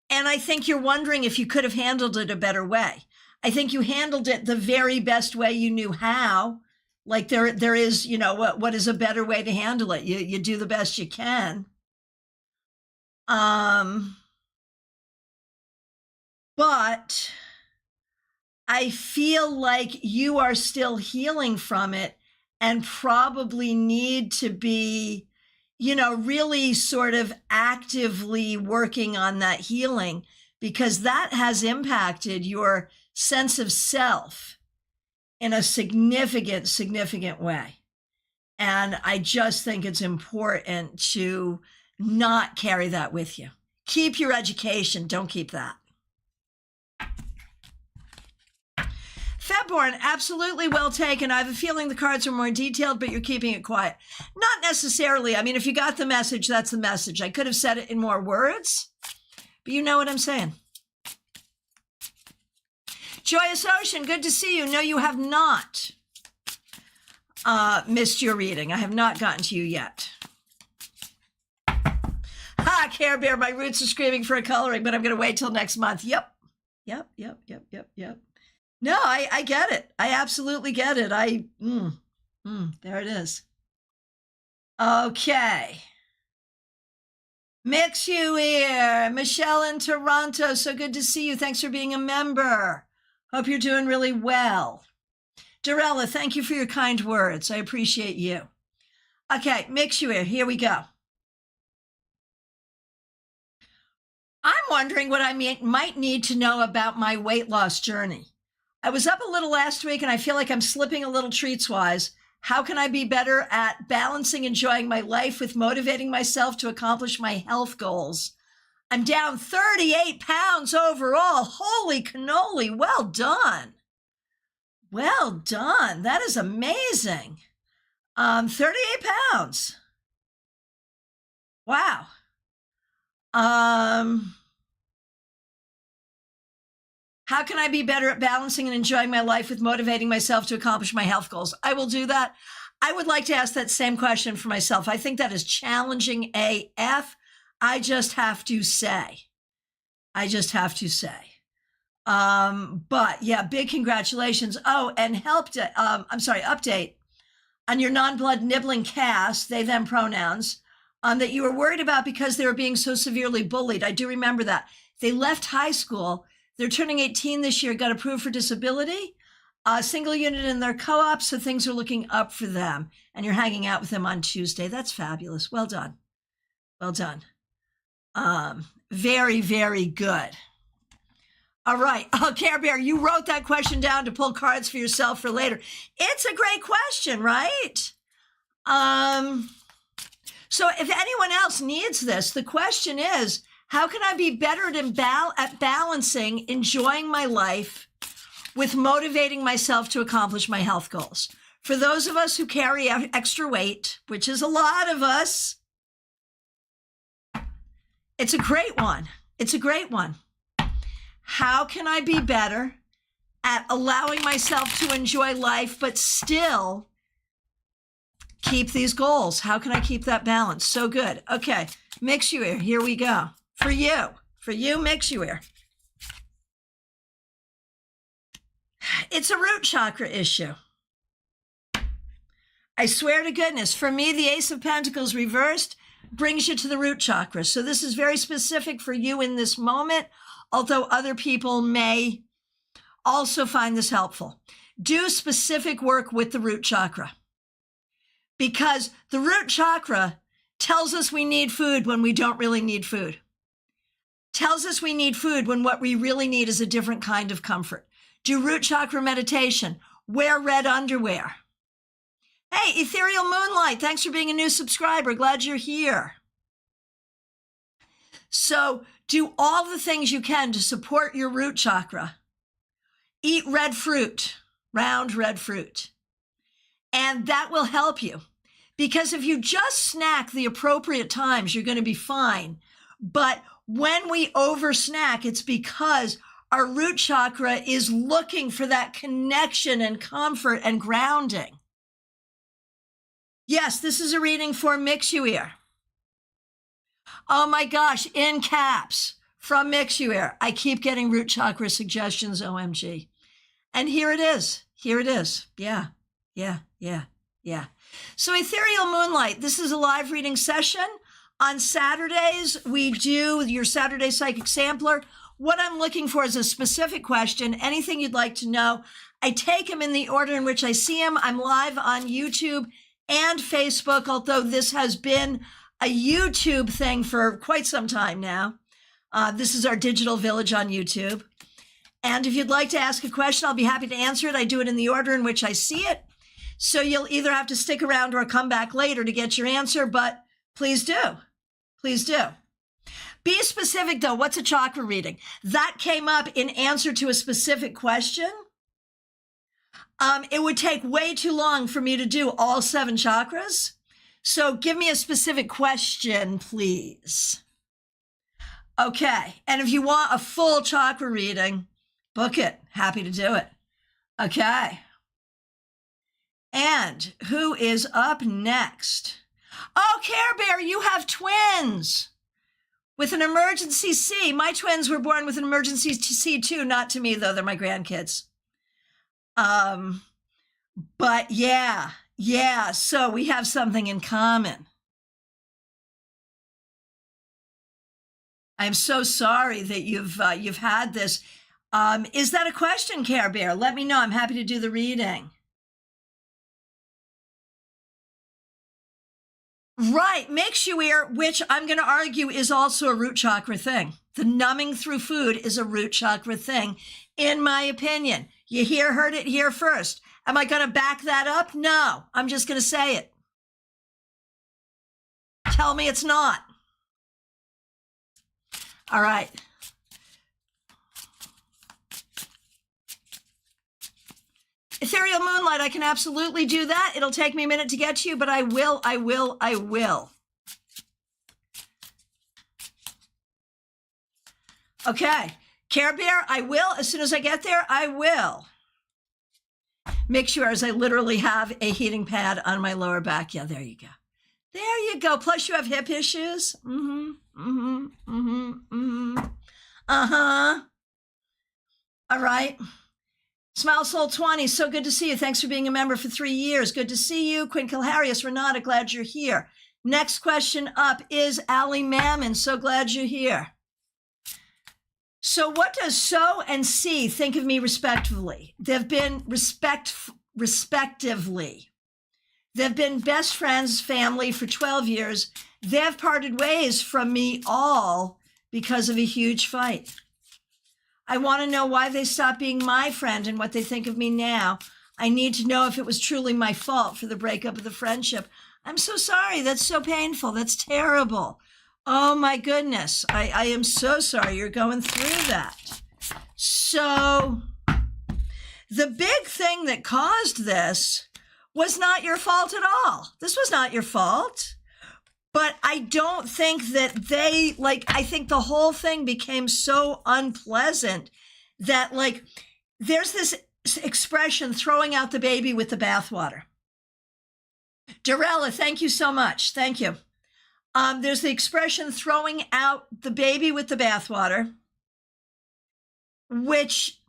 And I think you're wondering if you could have handled it a better way. I think you handled it the very best way you knew how. Like there is, what is a better way to handle it? You do the best you can. But I feel like you are still healing from it and probably need to be, really sort of actively working on that healing, because that has impacted your sense of self in a significant way. And I just think it's important to not carry that with you. Keep your education. Don't keep that. Febborn, absolutely well taken. I have a feeling the cards are more detailed, but you're keeping it quiet. Not necessarily. I mean, if you got the message, that's the message. I could have said it in more words, but you know what I'm saying. Joyous Ocean, good to see you. No, you have not missed your reading. I have not gotten to you yet. Ha, Care Bear, my roots are screaming for a coloring, but I'm going to wait till next month. Yep. No, I get it. I absolutely get it. There it is. Okay. Mix you here. Michelle in Toronto. So good to see you. Thanks for being a member. Hope you're doing really well. Dorella, thank you for your kind words. I appreciate you. Okay, mix you here. Here we go. I'm wondering what I might need to know about my weight loss journey. I was up a little last week and I feel like I'm slipping a little treats-wise. How can I be better at balancing enjoying my life with motivating myself to accomplish my health goals? I'm down 38 pounds overall. Holy cannoli, well done. Well done. That is amazing. 38 pounds. Wow. How can I be better at balancing and enjoying my life with motivating myself to accomplish my health goals? I will do that. I would like to ask that same question for myself. I think that is challenging AF. I just have to say. But yeah, big congratulations. Oh, and update on your non-blood nibbling cast, they, them pronouns, that you were worried about because they were being so severely bullied. I do remember that. They left high school. They're turning 18 this year, got approved for disability, single unit in their co-op, so things are looking up for them. And you're hanging out with them on Tuesday. That's fabulous. Well done. Well done. Very, very good. All right. Oh, Care Bear, you wrote that question down to pull cards for yourself for later. It's a great question, right? So if anyone else needs this, the question is, how can I be better at balancing enjoying my life with motivating myself to accomplish my health goals? For those of us who carry extra weight, which is a lot of us, it's a great one. It's a great one. How can I be better at allowing myself to enjoy life, but still keep these goals? How can I keep that balance? So good. Okay, mix you here. Here we go. For you, mix you here. It's a root chakra issue. I swear to goodness, for me, the Ace of Pentacles reversed brings you to the root chakra. So this is very specific for you in this moment, although other people may also find this helpful. Do specific work with the root chakra, because the root chakra tells us we need food when we don't really need food. Tells us we need food when what we really need is a different kind of comfort. Do root chakra meditation. Wear red underwear. Hey, Ethereal Moonlight, thanks for being a new subscriber. Glad you're here. So do all the things you can to support your root chakra. Eat red fruit, round red fruit. And that will help you. Because if you just snack the appropriate times, you're going to be fine. But when we over snack, it's because our root chakra is looking for that connection and comfort and grounding. Yes, this is a reading for Mixuir. Oh my gosh, in caps from Mixuir. I keep getting root chakra suggestions, OMG. And here it is. Here it is. Yeah. So Ethereal Moonlight, this is a live reading session. On Saturdays, we do your Saturday Psychic Sampler. What I'm looking for is a specific question, anything you'd like to know. I take them in the order in which I see them. I'm live on YouTube and Facebook, although this has been a YouTube thing for quite some time now. This is our digital village on YouTube. And if you'd like to ask a question, I'll be happy to answer it. I do it in the order in which I see it. So you'll either have to stick around or come back later to get your answer, but please do. Please do. Be specific, though. What's a chakra reading? That came up in answer to a specific question. It would take way too long for me to do all 7 chakras. So give me a specific question, please. Okay. And if you want a full chakra reading, book it. Happy to do it. Okay. And who is up next? Oh, Care Bear, you have twins with an emergency C. My twins were born with an emergency C too. Not to me, though. They're my grandkids. But yeah, Yeah, so we have something in common. I'm so sorry that you've had this. Is that a question, Care Bear? Let me know. I'm happy to do the reading. Right, makes you ear, which I'm going to argue is also a root chakra thing. The numbing through food is a root chakra thing, in my opinion. You heard it here first. Am I going to back that up? No, I'm just going to say it. Tell me it's not. All right. Ethereal Moonlight, I can absolutely do that. It'll take me a minute to get to you, but I will. Okay. Care Bear, I will. As soon as I get there, I will. Make sure as I literally have a heating pad on my lower back. Yeah, there you go. There you go. Plus you have hip issues. Uh-huh. All right. Smile Soul 20, so good to see you. Thanks for being a member for 3 years. Good to see you. Quinn Kilharius, Renata, glad you're here. Next question up is Allie Mammon. So glad you're here. So what does So and C think of me respectively? They've been respectively. They've been best friends, family for 12 years. They've parted ways from me all because of a huge fight. I want to know why they stopped being my friend and what they think of me now. I need to know if it was truly my fault for the breakup of the friendship. I'm so sorry. That's so painful. That's terrible. Oh my goodness. I am so sorry you're going through that. So the big thing that caused this was not your fault at all. This was not your fault. But I don't think that I think the whole thing became so unpleasant that there's this expression, throwing out the baby with the bathwater. Dorella, thank you so much. Thank you. There's the expression, throwing out the baby with the bathwater, which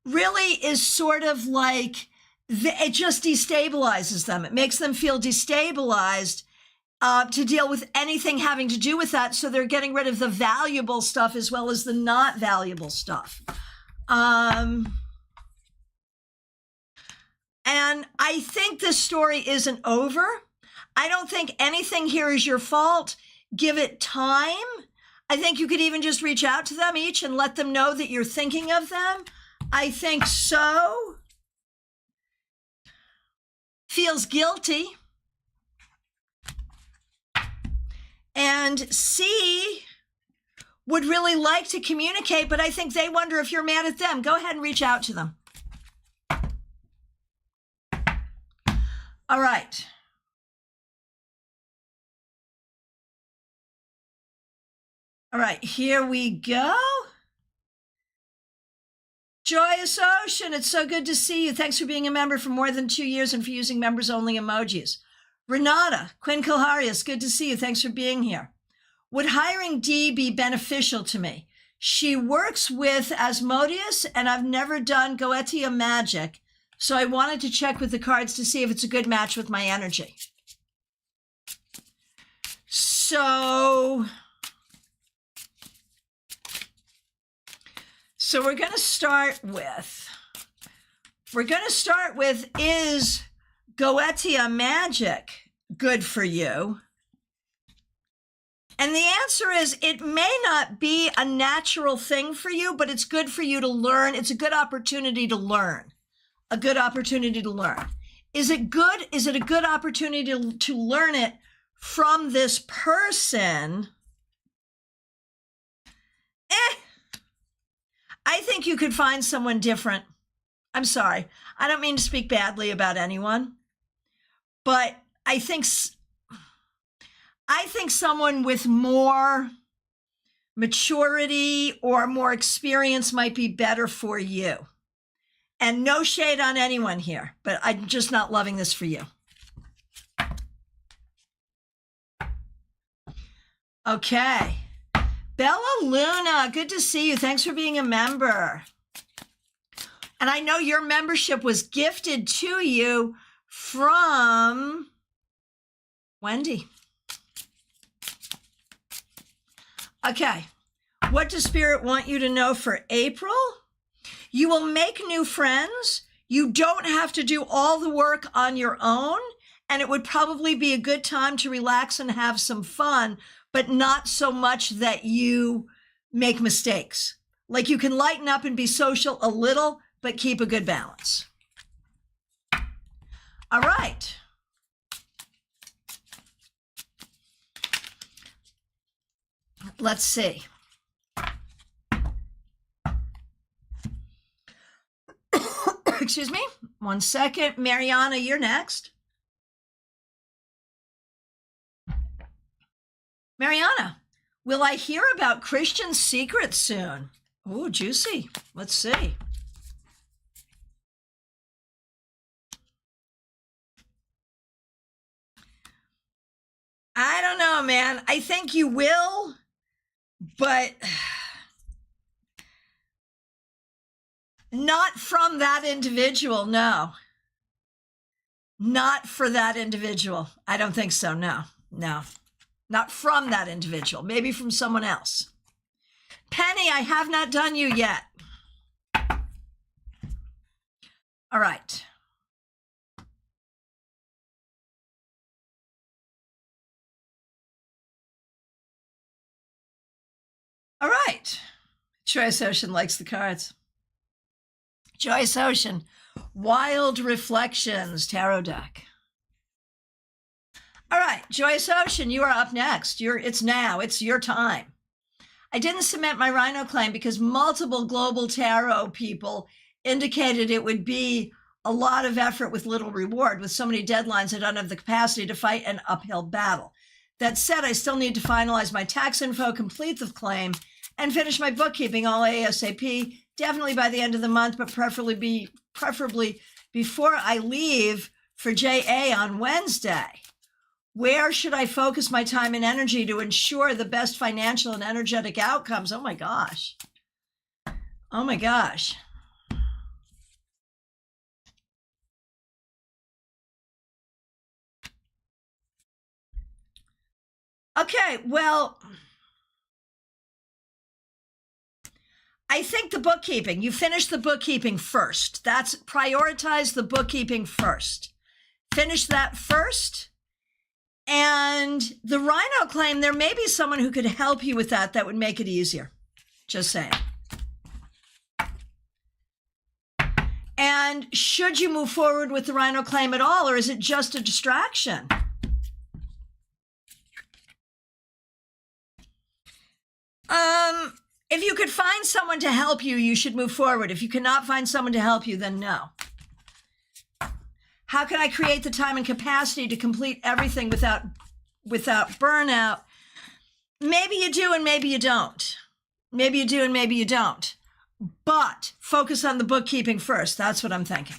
really is sort of it just destabilizes them. It makes them feel destabilized to deal with anything having to do with that. So they're getting rid of the valuable stuff as well as the not valuable stuff. And I think this story isn't over. I don't think anything here is your fault. Give it time. I think you could even just reach out to them each and let them know that you're thinking of them. I think So feels guilty. And C would really like to communicate, but I think they wonder if you're mad at them. Go ahead and reach out to them. All right. All right, here we go. Joyous Ocean, it's so good to see you. Thanks for being a member for more than 2 years and for using members-only emojis. Renata, Quinn Kilharius, good to see you. Thanks for being here. Would hiring Dee be beneficial to me? She works with Asmodeus, and I've never done Goetia magic, so I wanted to check with the cards to see if it's a good match with my energy. So we're going to start with, is Goetia magic good for you? And the answer is, it may not be a natural thing for you, but it's good for you to learn. It's a good opportunity to learn. A good opportunity to learn. Is it good? Is it a good opportunity to learn it from this person? I think you could find someone different. I'm sorry. I don't mean to speak badly about anyone, but I think someone with more maturity or more experience might be better for you. And no shade on anyone here, but I'm just not loving this for you. Okay. Bella Luna, good to see you. Thanks for being a member. And I know your membership was gifted to you from Wendy. Okay. What does Spirit want you to know for April? You will make new friends. You don't have to do all the work on your own, and it would probably be a good time to relax and have some fun, but not so much that you make mistakes. Like, you can lighten up and be social a little, but keep a good balance. All right. Let's see. Excuse me. 1 second. Mariana, you're next. Mariana, will I hear about Christian's secrets soon? Oh, juicy. Let's see. I don't know, man. I think you will, but not from that individual, no. Not for that individual. I don't think so, no. Not from that individual. Maybe from someone else. Penny, I have not done you yet. All right. All right. Joyce Ocean likes the cards. Joyce Ocean, Wild Reflections Tarot deck. All right, Joyce Ocean, you are up next. It's now. It's your time. I didn't submit my Rhino claim because multiple global tarot people indicated it would be a lot of effort with little reward. With so many deadlines, I don't have the capacity to fight an uphill battle. That said, I still need to finalize my tax info, complete the claim, and finish my bookkeeping all ASAP, definitely by the end of the month, but preferably before I leave for JA on Wednesday. Where should I focus my time and energy to ensure the best financial and energetic outcomes? Oh my gosh. Oh my gosh. Okay, well, I think the bookkeeping, you finish the bookkeeping first. Prioritize the bookkeeping first. Finish that first. And the Rhino claim, there may be someone who could help you with that would make it easier. Just saying. And should you move forward with the Rhino claim at all, or is it just a distraction? If you could find someone to help you, you should move forward. If you cannot find someone to help you, then no. How can I create the time and capacity to complete everything without burnout? Maybe you do and maybe you don't. Maybe you do and maybe you don't. But focus on the bookkeeping first. That's what I'm thinking.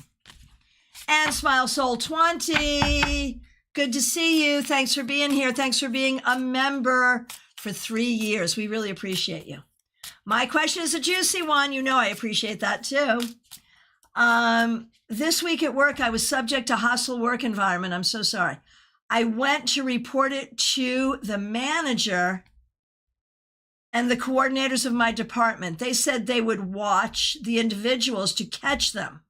And Smile Soul 20. Good to see you. Thanks for being here. Thanks for being a member for 3 years. We really appreciate you. My question is a juicy one. You know I appreciate that too. This week at work, I was subject to hostile work environment. I'm so sorry. I went to report it to the manager and the coordinators of my department. They said they would watch the individuals to catch them.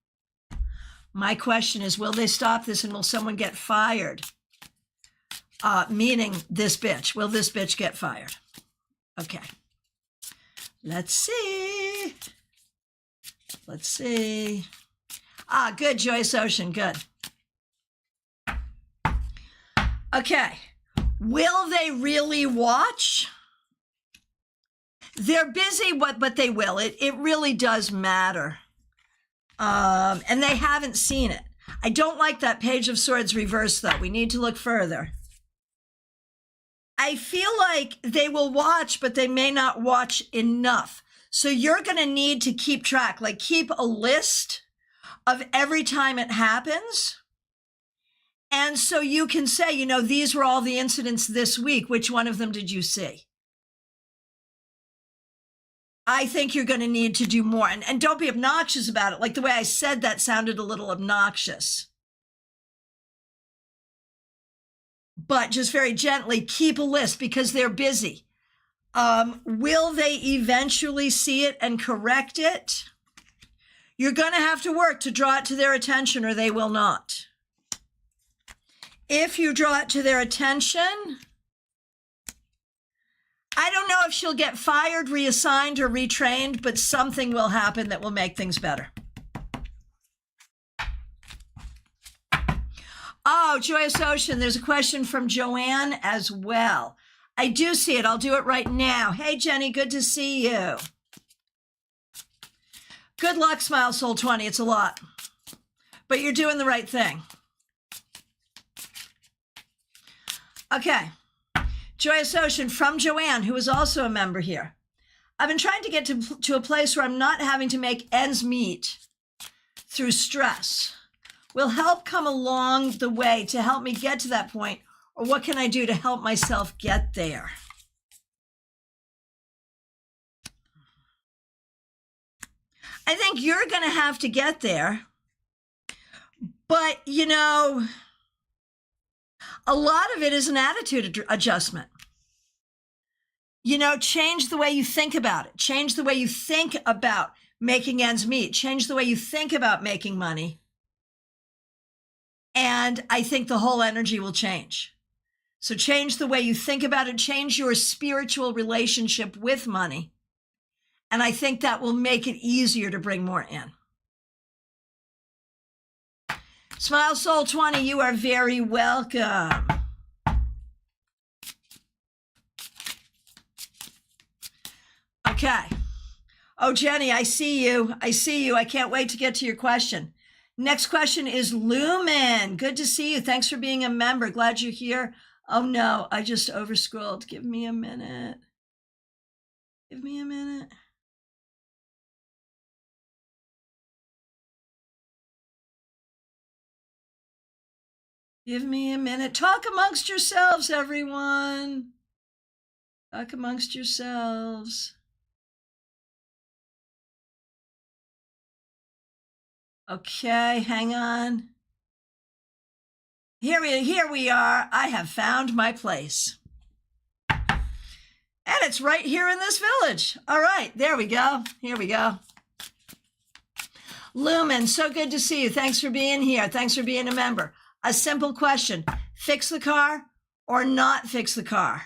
My question is, will they stop this and will someone get fired? Meaning this bitch. Will this bitch get fired? Okay. Let's see. Let's see. Good, Joyce Ocean, good. Okay. Will they really watch? They're busy, but they will. It really does matter. And they haven't seen it. I don't like that Page of Swords reverse, though. We need to look further. I feel like they will watch, but they may not watch enough. So you're going to need to keep track, like keep a list of every time it happens. And so you can say, you know, these were all the incidents this week. Which one of them did you see? I think you're going to need to do more. And don't be obnoxious about it. Like the way I said that sounded a little obnoxious. but just very gently keep a list because they're busy. Will they eventually see it and correct it? You're going to have to work to draw it to their attention or they will not. If you draw it to their attention, I don't know if she'll get fired, reassigned, or retrained, but something will happen that will make things better. Oh, Joyous Ocean, there's a question from Joanne as well. I do see it. I'll do it right now. Hey, Jenny, good to see you. Good luck, Smile Soul 20. It's a lot, but you're doing the right thing. Okay. Joyous Ocean from Joanne, who is also a member here. I've been trying to get to a place where I'm not having to make ends meet through stress. Will help come along the way to help me get to that point, or what can I do to help myself get there? I think you're going to have to get there, but you know, a lot of it is an attitude adjustment. You know, change the way you think about it. Change the way you think about making ends meet. Change the way you think about making money. And I think the whole energy will change. So change the way you think about it. Change your spiritual relationship with money. And I think that will make it easier to bring more in. Smile Soul 20, you are very welcome. Okay. Oh, Jenny, I see you. I see you. I can't wait to get to your question. Next question is Lumen. Good to see you. Thanks for being a member. Glad you're here. Oh, no, I just overscrolled. Give me a minute. Give me a minute. Give me a minute. Talk amongst yourselves, everyone. Talk amongst yourselves. Okay, hang on. Here we are. I have found my place. And it's right here in this village. All right, there we go. Here we go. Lumen, so good to see you. Thanks for being here. Thanks for being a member. A simple question. Fix the car or not fix the car?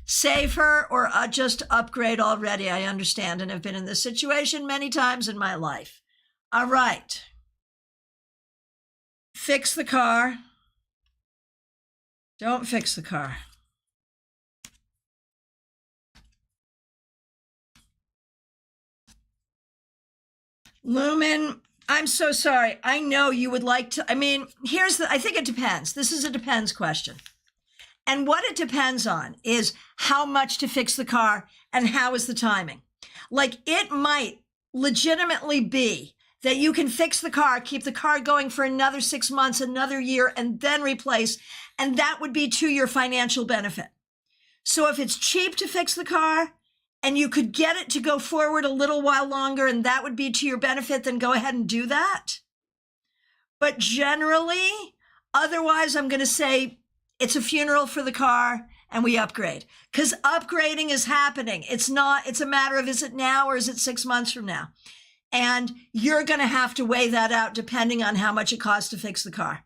Save her or just upgrade already? I understand and have been in this situation many times in my life. All right. Fix the car. Don't fix the car. Lumen, I'm so sorry. I know you would like to, I mean, I think it depends. This is a depends question. And what it depends on is how much to fix the car and how is the timing. Like it might legitimately be that you can fix the car, keep the car going for another 6 months, another year, and then replace. And that would be to your financial benefit. So if it's cheap to fix the car and you could get it to go forward a little while longer and that would be to your benefit, then go ahead and do that. But generally, otherwise, I'm going to say it's a funeral for the car and we upgrade. Because upgrading is happening. It's a matter of, is it now or is it 6 months from now? And you're going to have to weigh that out depending on how much it costs to fix the car.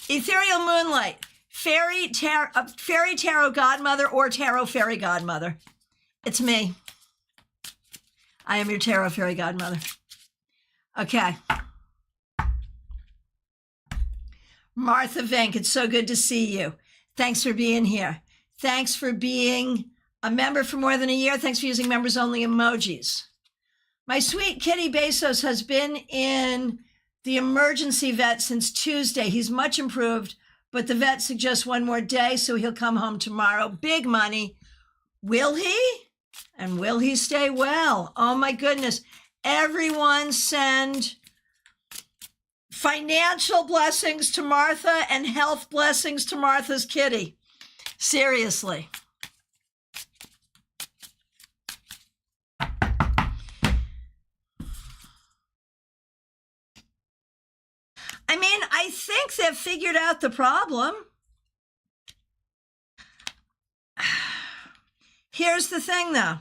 Ethereal Moonlight, Fairy Tarot Godmother or Tarot Fairy Godmother. It's me. I am your Tarot Fairy Godmother. Okay. Martha Vink, it's so good to see you. Thanks for being here. Thanks for being a member for more than a year. Thanks for using members only emojis. My sweet kitty Bezos has been in the emergency vet since Tuesday. He's much improved, but the vet suggests one more day, so he'll come home tomorrow. Big money. Will he? And will he stay well? Oh my goodness. Everyone send financial blessings to Martha and health blessings to Martha's kitty. Seriously. think they've figured out the problem. Here's the thing, though.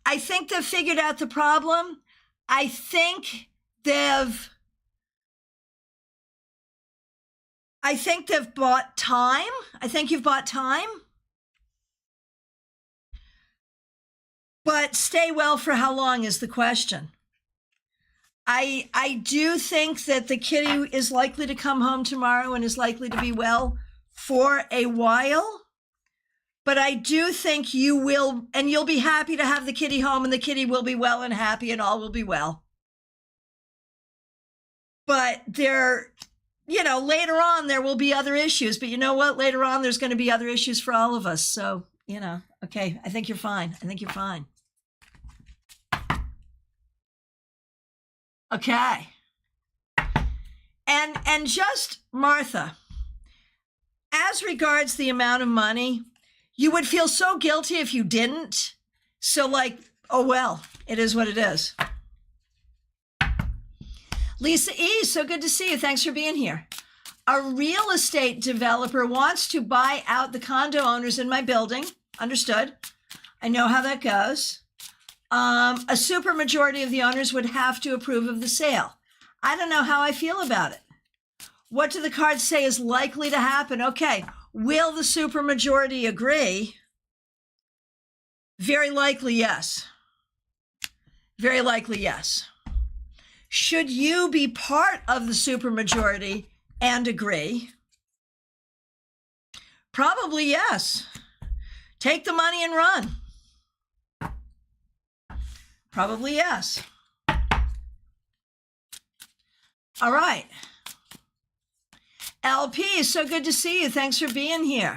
I think they've figured out the problem. I think they've bought time. I think you've bought time. But stay well for how long is the question. I do think that the kitty is likely to come home tomorrow and is likely to be well for a while. But I do think you will, and you'll be happy to have the kitty home, and the kitty will be well and happy, and all will be well. But later on, there will be other issues. But you know what? Later on, there's going to be other issues for all of us. So, okay, I think you're fine. I think you're fine. Okay. And just, Martha, as regards the amount of money, you would feel so guilty if you didn't. So oh, well, it is what it is. Lisa E., so good to see you. Thanks for being here. A real estate developer wants to buy out the condo owners in my building. Understood. I know how that goes. A supermajority of the owners would have to approve of the sale. I don't know how I feel about it. What do the cards say is likely to happen? Okay. Will the supermajority agree? Very likely, yes. Very likely, yes. Should you be part of the supermajority and agree? Probably, yes. Take the money and run. Probably, yes. All right. LP, so good to see you. Thanks for being here.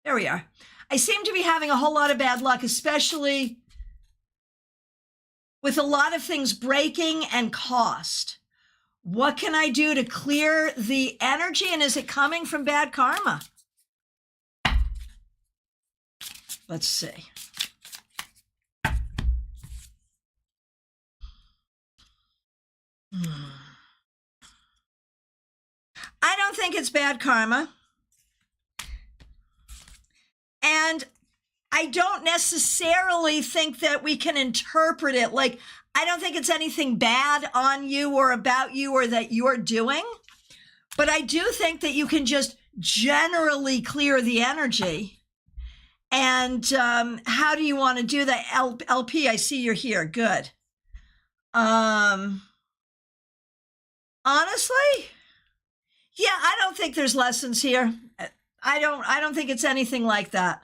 There we are. I seem to be having a whole lot of bad luck, especially with a lot of things breaking and cost. What can I do to clear the energy? And is it coming from bad karma? Let's see. I don't think it's bad karma. And I don't necessarily think that we can interpret it I don't think it's anything bad on you or about you or that you're doing. But I do think that you can just generally clear the energy. And how do you want to do that? LP, I see you're here. Good. Honestly, yeah, I don't think there's lessons here. I don't think it's anything like that.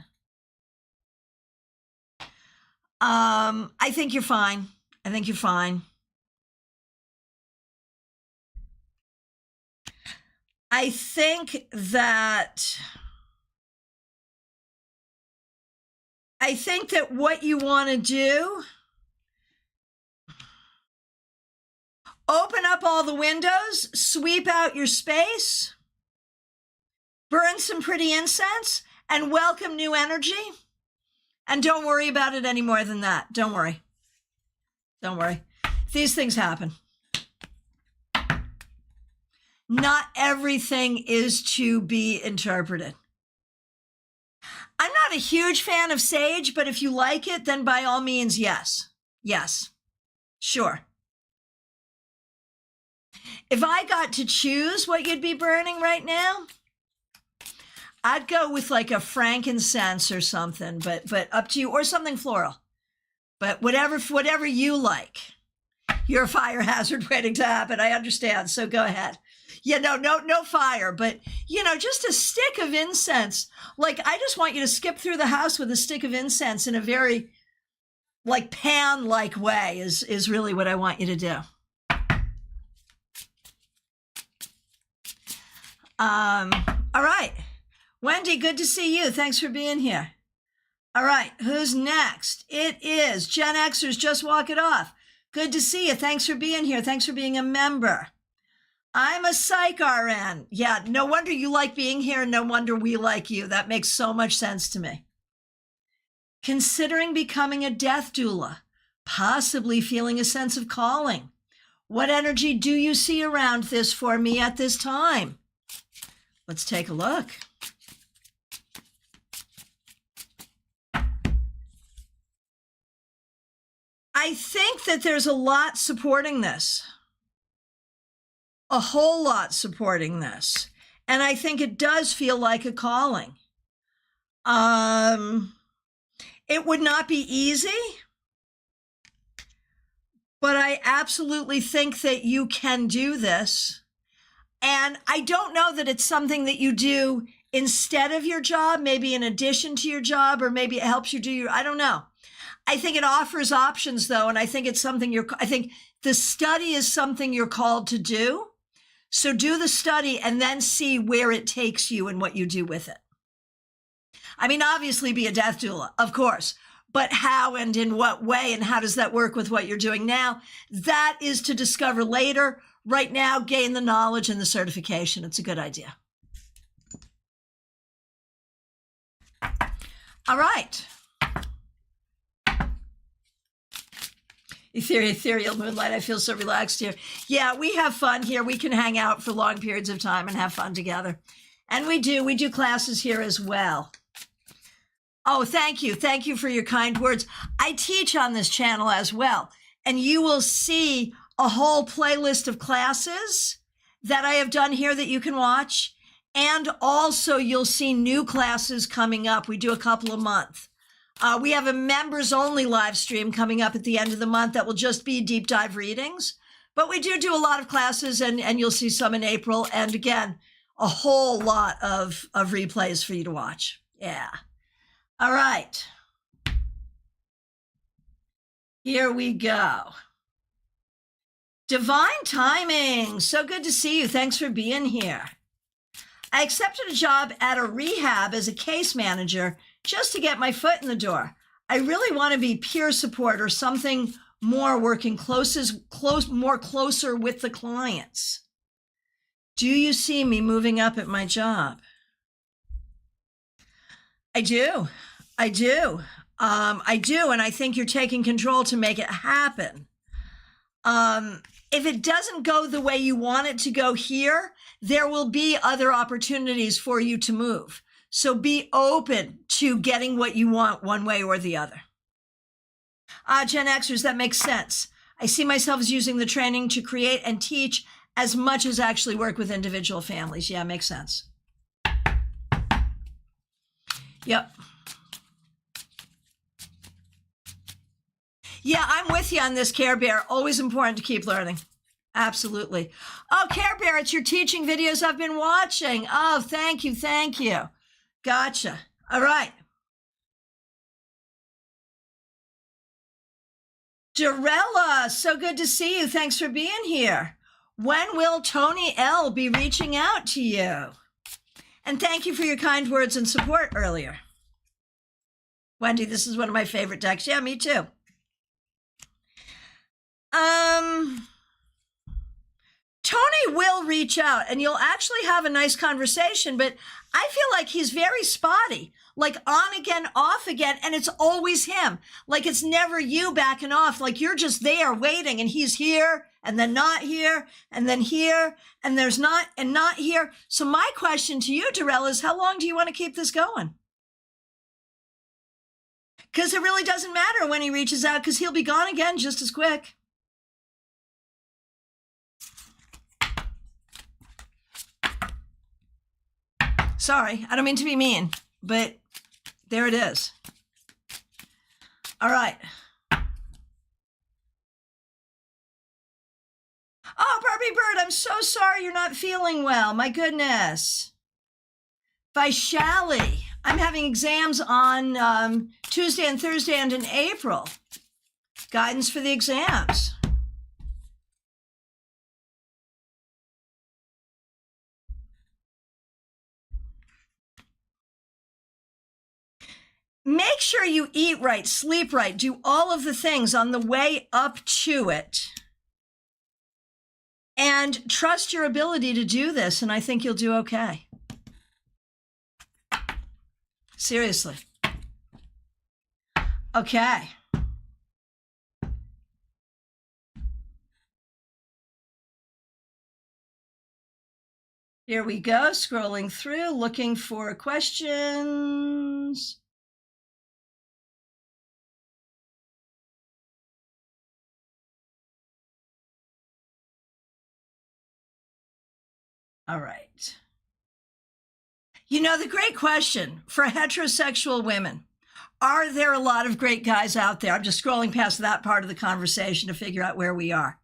I think you're fine. I think you're fine. I think that what you want to do, open up all the windows, sweep out your space, burn some pretty incense, and welcome new energy. And don't worry about it any more than that. Don't worry. Don't worry. These things happen. Not everything is to be interpreted. I'm not a huge fan of sage, but if you like it, then by all means, yes. Yes. Sure. If I got to choose what you'd be burning right now, I'd go with a frankincense or something, but up to you, or something floral. But whatever you like. You're a fire hazard waiting to happen. I understand. So go ahead. Yeah, no fire, but just a stick of incense. I just want you to skip through the house with a stick of incense in a very pan-like way is really what I want you to do. All right. Wendy, good to see you. Thanks for being here. All right, who's next? It is Gen Xers, just walk it off. Good to see you. Thanks for being here. Thanks for being a member. I'm a psych RN. Yeah, no wonder you like being here. No wonder we like you. That makes so much sense to me. Considering becoming a death doula. possibly feeling a sense of calling. What energy do you see around this for me at this time? Let's take a look. I think that there's a lot supporting this. A whole lot supporting this. And I think it does feel like a calling. It would not be easy, but I absolutely think that you can do this. And I don't know that it's something that you do instead of your job, maybe in addition to your job, or maybe it helps you do your, I don't know. I think it offers options though. And I think it's something I think the study is something you're called to do. So do the study and then see where it takes you and what you do with it. I mean, obviously be a death doula, of course, but how and in what way and how does that work with what you're doing now? That is to discover later. Right now, gain the knowledge and the certification. It's a good idea. All right. Ethereal moonlight, I feel so relaxed here. Yeah, we have fun here. We can hang out for long periods of time and have fun together. And we do classes here as well. Oh, thank you. Thank you for your kind words. I teach on this channel as well. And you will see a whole playlist of classes that I have done here that you can watch. And also you'll see new classes coming up. We do a couple a month. We have a members only live stream coming up at the end of the month that will just be deep dive readings. But we do a lot of classes and you'll see some in April. And again, a whole lot of replays for you to watch. Yeah. All right. Here we go. Divine timing. So good to see you. Thanks for being here. I accepted a job at a rehab as a case manager just to get my foot in the door. I really want to be peer support or something more, working more closer with the clients. Do you see me moving up at my job? I do. I do. And I think you're taking control to make it happen. If it doesn't go the way you want it to go here, there will be other opportunities for you to move. So be open to getting what you want one way or the other. Gen Xers, that makes sense. I see myself as using the training to create and teach as much as actually work with individual families. Yeah, makes sense. Yep. Yeah, I'm with you on this, Care Bear. Always important to keep learning. Absolutely. Oh, Care Bear, it's your teaching videos I've been watching. Oh, thank you. Thank you. Gotcha. All right. Dorella, so good to see you. Thanks for being here. When will Tony L be reaching out to you? And thank you for your kind words and support earlier. Wendy, this is one of my favorite decks. Yeah, me too. Tony will reach out and you'll actually have a nice conversation, but I feel like he's very spotty, like on again, off again, and it's always him. Like it's never you backing off, like you're just there waiting and he's here and then not here and then here and there's not and not here. So my question to you, Dorella, is how long do you want to keep this going? Because it really doesn't matter when he reaches out because he'll be gone again just as quick. Sorry, I don't mean to be mean, but there it is. All right. Oh, Barbie Bird, I'm so sorry you're not feeling well. My goodness. Vaishali, I'm having exams on Tuesday and Thursday and in April. Guidance for the exams. Make sure you eat right, sleep right, do all of the things on the way up to it. And trust your ability to do this, and I think you'll do okay. Seriously. Okay. Here we go, scrolling through, looking for questions. All right. You know, the great question for heterosexual women, are there a lot of great guys out there? I'm just scrolling past that part of the conversation to figure out where we are.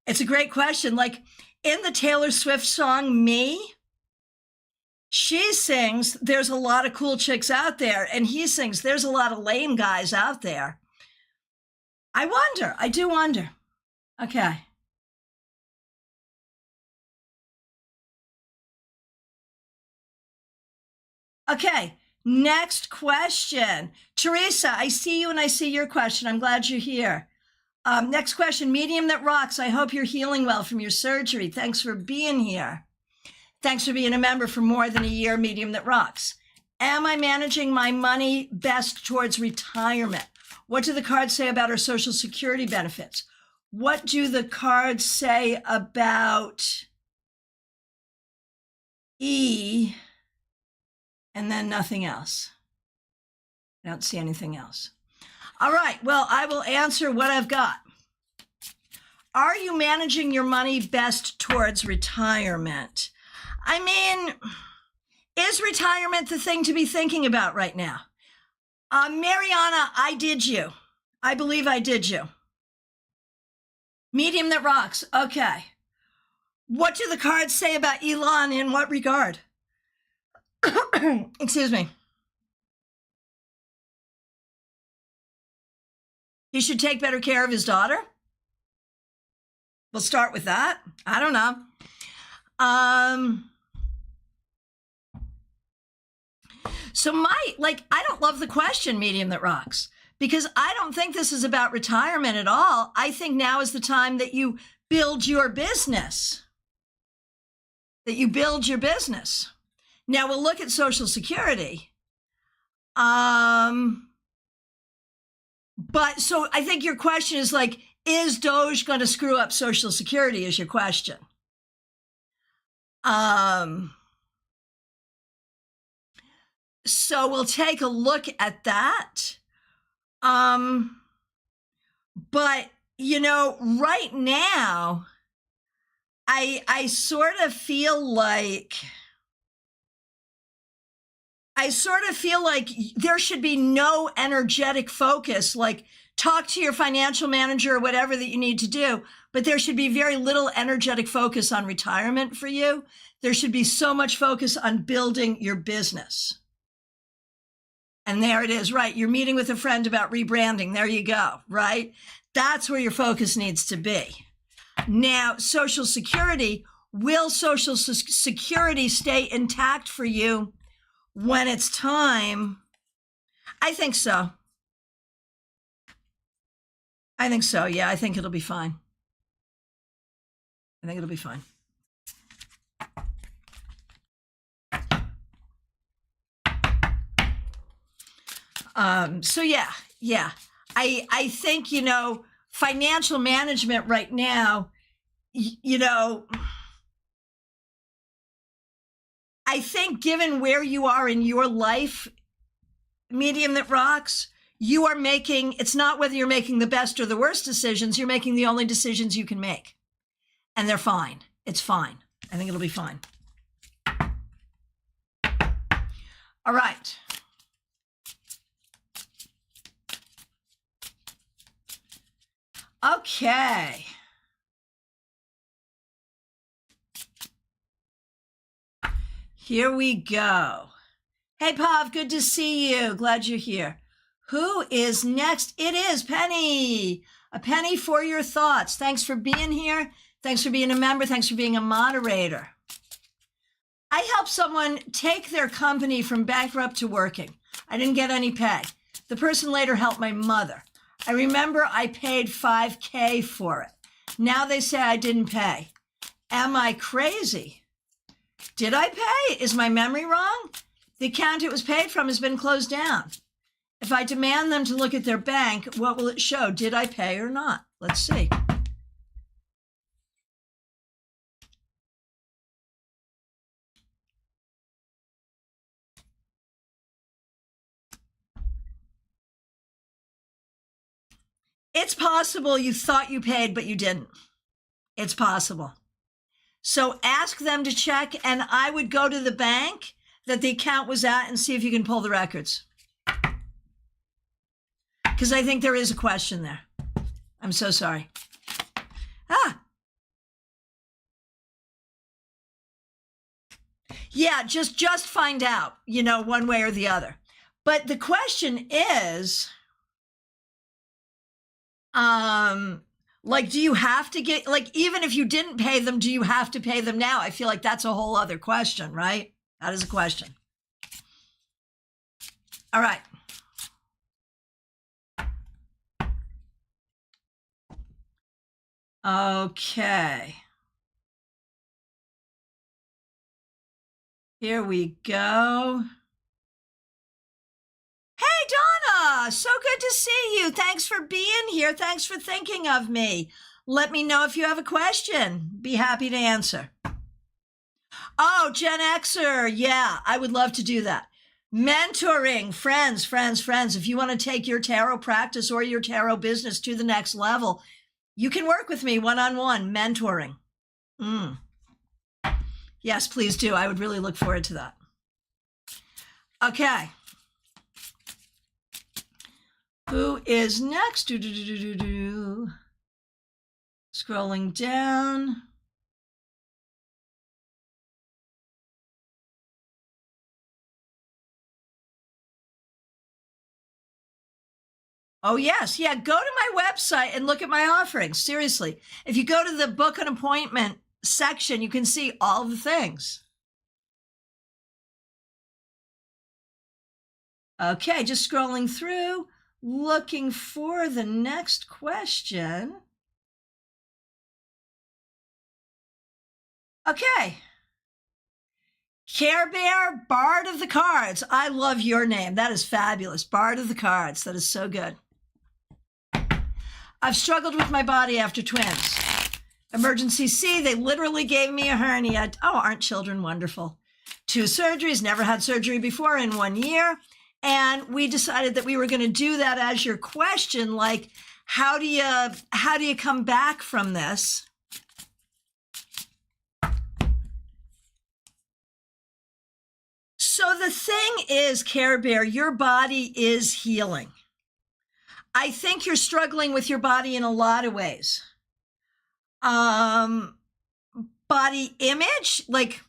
It's a great question. Like in the Taylor Swift song, Me, she sings, there's a lot of cool chicks out there. And he sings, there's a lot of lame guys out there. I do wonder. Okay. Okay, next question. Teresa, I see you and I see your question. I'm glad you're here. Next question, medium that rocks. I hope you're healing well from your surgery. Thanks for being here. Thanks for being a member for more than a year, medium that rocks. Am I managing my money best towards retirement? What do the cards say about our Social Security benefits? What do the cards say about E? And then nothing else. I don't see anything else. All right, well, I will answer what I've got. Are you managing your money best towards retirement? I mean, is retirement the thing to be thinking about right now? Mariana, I did you. I believe I did you. Medium that rocks. Okay. What do the cards say about Elon in what regard? Excuse me. He should take better care of his daughter. We'll start with that. I don't know. So I don't love the question, medium that rocks, because I don't think this is about retirement at all. I think now is the time that you build your business. Now we'll look at Social Security. But so I think your question is like, is Doge going to screw up Social Security is your question. So we'll take a look at that. But, you know, right now, I sort of feel like there should be no energetic focus, like talk to your financial manager or whatever that you need to do, but there should be very little energetic focus on retirement for you. There should be so much focus on building your business. And there it is, right? You're meeting with a friend about rebranding. There you go, right? That's where your focus needs to be. Now, Social Security, will Social Security stay intact for you when it's time? I think so. Yeah, I think it'll be fine. So yeah. I think, you know, financial management right now, you know, I think given where you are in your life, medium that rocks, you are making, it's not whether you're making the best or the worst decisions, you're making the only decisions you can make. And they're fine. It's fine. I think it'll be fine. All right. Okay. Here we go. Hey, Pav, good to see you. Glad you're here. Who is next? It is Penny. A penny for your thoughts. Thanks for being here. Thanks for being a member. Thanks for being a moderator. I helped someone take their company from bankrupt to working. I didn't get any pay. The person later helped my mother. I remember I paid $5,000 for it. Now they say I didn't pay. Am I crazy? Did I pay? Is my memory wrong? The account it was paid from has been closed down. If I demand them to look at their bank, what will it show? Did I pay or not? Let's see. It's possible you thought you paid, but you didn't. It's possible. So ask them to check, and I would go to the bank that the account was at and see if you can pull the records. Because I think there is a question there. I'm so sorry. Yeah, just find out, one way or the other. But the question is, do you have to get, even if you didn't pay them, do you have to pay them now? I feel like that's a whole other question, right? That is a question. All right. Okay. Here we go. Hey, Donna, so good to see you. Thanks for being here. Thanks for thinking of me. Let me know if you have a question. Be happy to answer. Oh, Gen Xer. Yeah, I would love to do that. Mentoring, friends. If you want to take your tarot practice or your tarot business to the next level, you can work with me one-on-one, mentoring. Yes, please do. I would really look forward to that. Okay. Who is next? Scrolling down. Oh, yes. Yeah, go to my website and look at my offerings. Seriously. If you go to the book an appointment section, you can see all the things. Okay, just scrolling through, looking for the next question. Okay. Care Bear, Bard of the Cards. I love your name. That is fabulous. Bard of the Cards. That is so good. I've struggled with my body after twins. Emergency C, they literally gave me a hernia. Oh, aren't children wonderful? 2 surgeries, never had surgery before in 1 year. And we decided that we were going to do that as your question, like, how do you come back from this? So the thing is, Care Bear, your body is healing. I think you're struggling with your body in a lot of ways. Body image, like,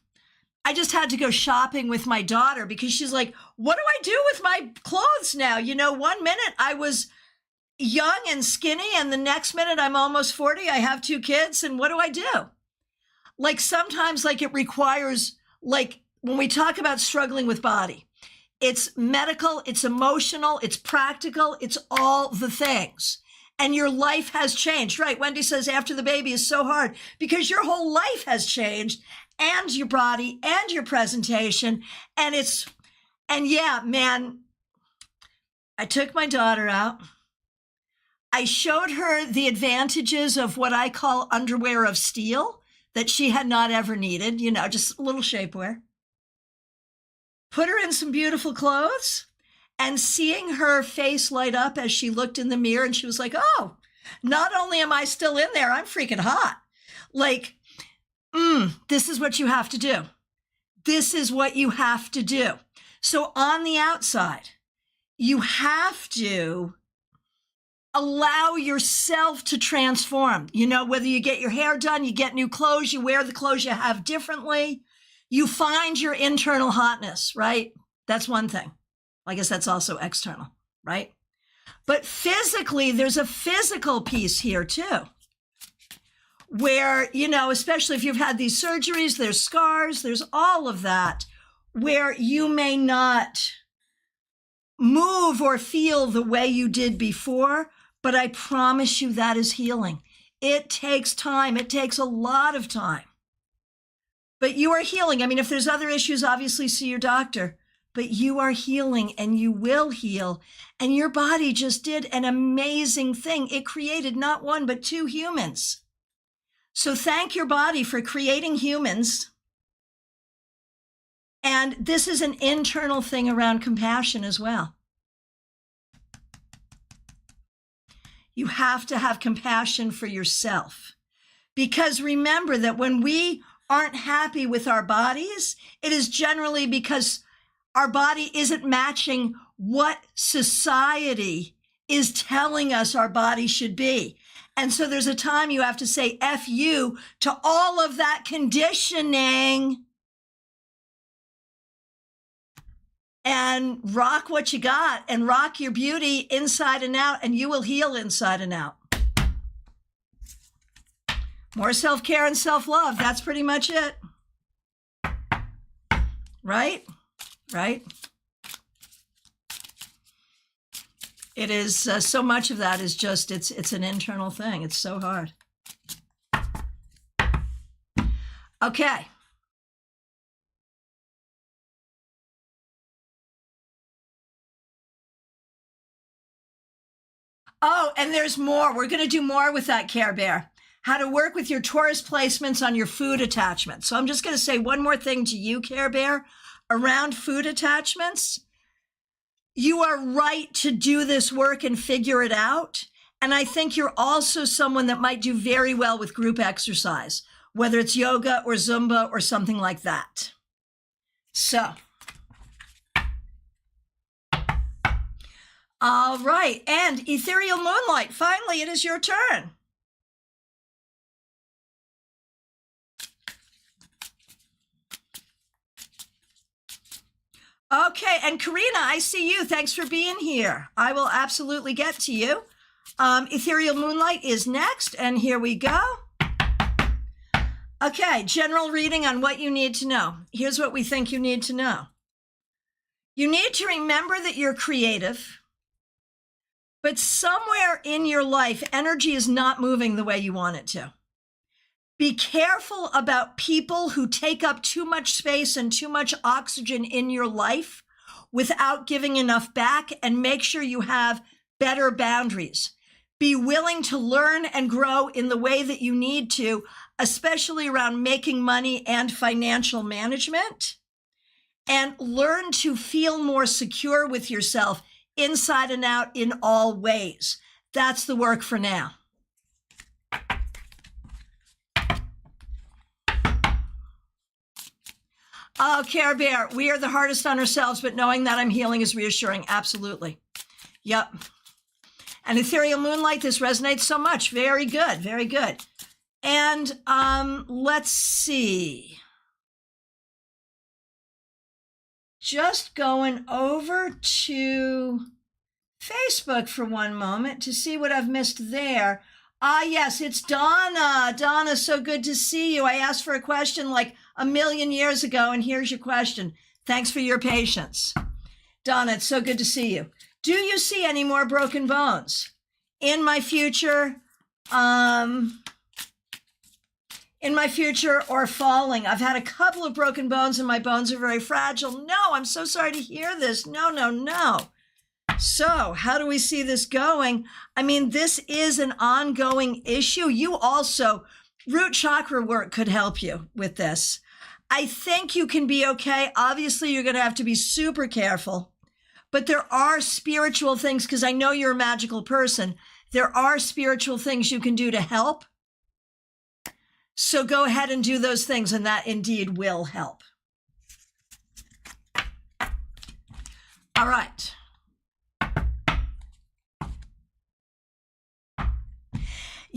I just had to go shopping with my daughter because she's like, what do I do with my clothes now? 1 minute I was young and skinny, and the next minute I'm almost 40. I have 2 kids, and what do I do? Like, sometimes, it requires, when we talk about struggling with body, it's medical, it's emotional, it's practical, it's all the things. And your life has changed, right? Wendy says after the baby is so hard because your whole life has changed, and your body and your presentation. And yeah, man, I took my daughter out. I showed her the advantages of what I call underwear of steel that she had not ever needed, just a little shapewear. Put her in some beautiful clothes, and seeing her face light up as she looked in the mirror, and she was like, oh, not only am I still in there, I'm freaking hot. This is what you have to do. This is what you have to do. So on the outside, you have to allow yourself to transform. Whether you get your hair done, you get new clothes, you wear the clothes you have differently, you find your internal hotness, right? That's one thing. I guess that's also external, right? But physically, there's a physical piece here too, where, especially if you've had these surgeries, there's scars, there's all of that, where you may not move or feel the way you did before, but I promise you that is healing. It takes time. It takes a lot of time. But you are healing. I mean, if there's other issues, obviously see your doctor. But you are healing, and you will heal. And your body just did an amazing thing. It created not 1, but 2 humans. So thank your body for creating humans. And this is an internal thing around compassion as well. You have to have compassion for yourself. Because remember that when we aren't happy with our bodies, it is generally because our body isn't matching what society is telling us our body should be. And so there's a time you have to say F you to all of that conditioning and rock what you got and rock your beauty inside and out, and you will heal inside and out. More self-care and self-love. That's pretty much it. Right? Right? It is so much of that is just, it's an internal thing. It's so hard. Okay. Oh, and there's more. We're going to do more with that, Care Bear. How to work with your Taurus placements on your food attachments. So I'm just going to say one more thing to you, Care Bear, around food attachments. You are right to do this work and figure it out. And I think you're also someone that might do very well with group exercise, whether it's yoga or Zumba or something like that. So, all right. And Ethereal Moonlight, finally, it is your turn. Okay, and Karina, I see you. Thanks for being here. I will absolutely get to you. Ethereal Moonlight is next, and here we go. Okay, general reading on what you need to know. Here's what we think you need to know. You need to remember that you're creative, but somewhere in your life, energy is not moving the way you want it to. Be careful about people who take up too much space and too much oxygen in your life without giving enough back, and make sure you have better boundaries. Be willing to learn and grow in the way that you need to, especially around making money and financial management, and learn to feel more secure with yourself inside and out in all ways. That's the work for now. Oh, Care Bear, we are the hardest on ourselves, but knowing that I'm healing is reassuring. Absolutely. Yep. And Ethereal Moonlight, this resonates so much. Very good. Very good. And let's see. Just going over to Facebook for one moment to see what I've missed there. Ah, yes, it's Donna. Donna, so good to see you. I asked for a question like a million years ago, and here's your question. Thanks for your patience. Donna, it's so good to see you. Do you see any more broken bones in my future? In my future or falling? I've had a couple of broken bones and my bones are very fragile. No, I'm so sorry to hear this. No, no, no. So how do we see this going? I mean, this is an ongoing issue. You also, root chakra work could help you with this. I think you can be okay. Obviously, you're going to have to be super careful. But there are spiritual things, because I know you're a magical person. There are spiritual things you can do to help. So go ahead and do those things, and that indeed will help. All right.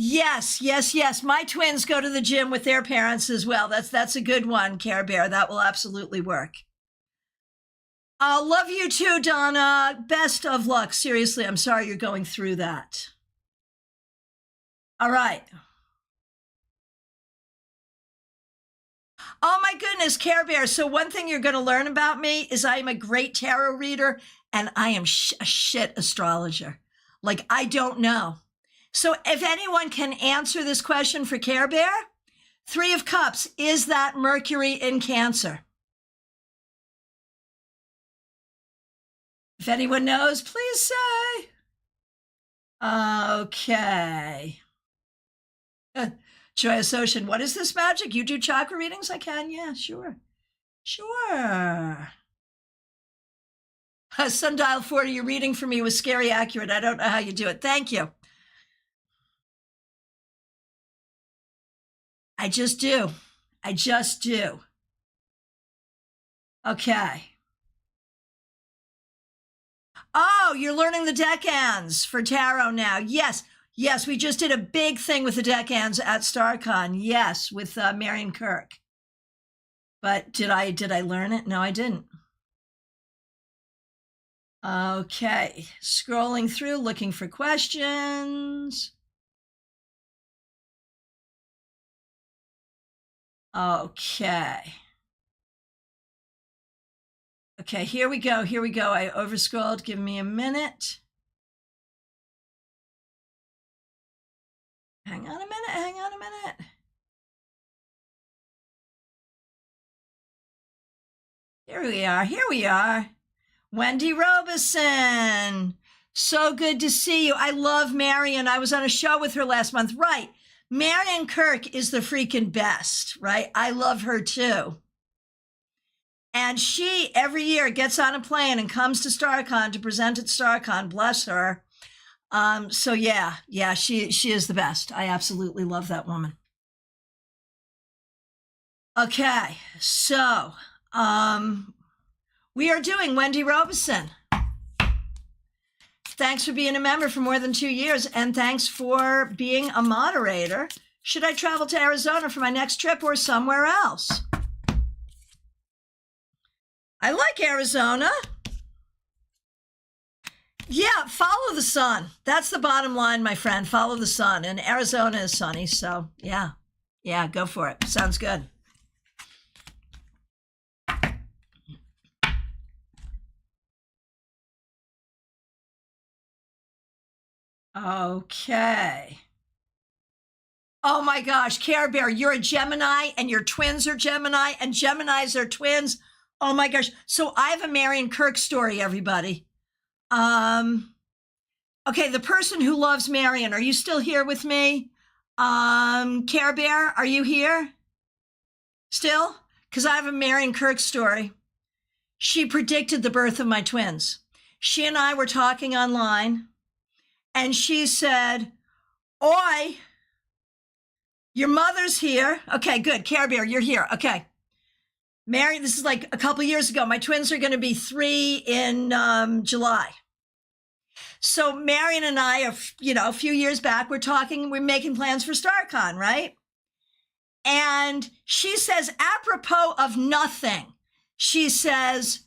Yes, yes, yes. My twins go to the gym with their parents as well. That's a good one, Care Bear. That will absolutely work. Love you too, Donna. Best of luck. Seriously, I'm sorry you're going through that. All right. Oh my goodness, Care Bear. So one thing you're going to learn about me is I am a great tarot reader and I am a shit astrologer. Like, I don't know. So if anyone can answer this question for Care Bear, 3 of Cups, is that Mercury in Cancer? If anyone knows, please say. Okay. Joyous Ocean, what is this magic? You do chakra readings? I can, yeah, sure. Sure. Sundial 40, your reading for me was scary accurate. I don't know how you do it. Thank you. I just do. I just do. Okay. Oh, you're learning the deckhands for tarot now. Yes. Yes, we just did a big thing with the deckhands at StaarCon. Yes, with Marion Kirk. But did I learn it? No, I didn't. Okay, scrolling through, looking for questions. Okay. Okay, here we go. Here we go. I overscrolled. Give me a minute. Hang on a minute. Hang on a minute. Here we are. Here we are. Wendy Robeson. So good to see you. I love Marion. I was on a show with her last month. Right. Marion Kirk is the freaking best, right? I love her too. And she, every year, gets on a plane and comes to StaarCon to present at StaarCon. Bless her. So yeah, she is the best. I absolutely love that woman. Okay, so we are doing Wendy Robeson. Thanks for being a member for more than 2 years, and thanks for being a moderator. Should I travel to Arizona for my next trip or somewhere else? I like Arizona. Yeah, follow the sun. That's the bottom line, my friend. Follow the sun. And Arizona is sunny, so yeah, go for it. Sounds good. Okay. Oh my gosh, Care Bear, you're a Gemini and your twins are Gemini and Geminis are twins. Oh my gosh. So I have a Marion Kirk story, everybody. Okay, the person who loves Marion, are you still here with me? Care Bear, are you here? Still? Because I have a Marion Kirk story. She predicted the birth of my twins. She and I were talking online, and she said, "Oi, your mother's here." Okay, good. Care Bear, you're here. Okay. Mary, this is like a couple years ago. My twins are going to be 3 in July. So Marion and I, a few years back, we're making plans for StaarCon, right? And she says, apropos of nothing, she says,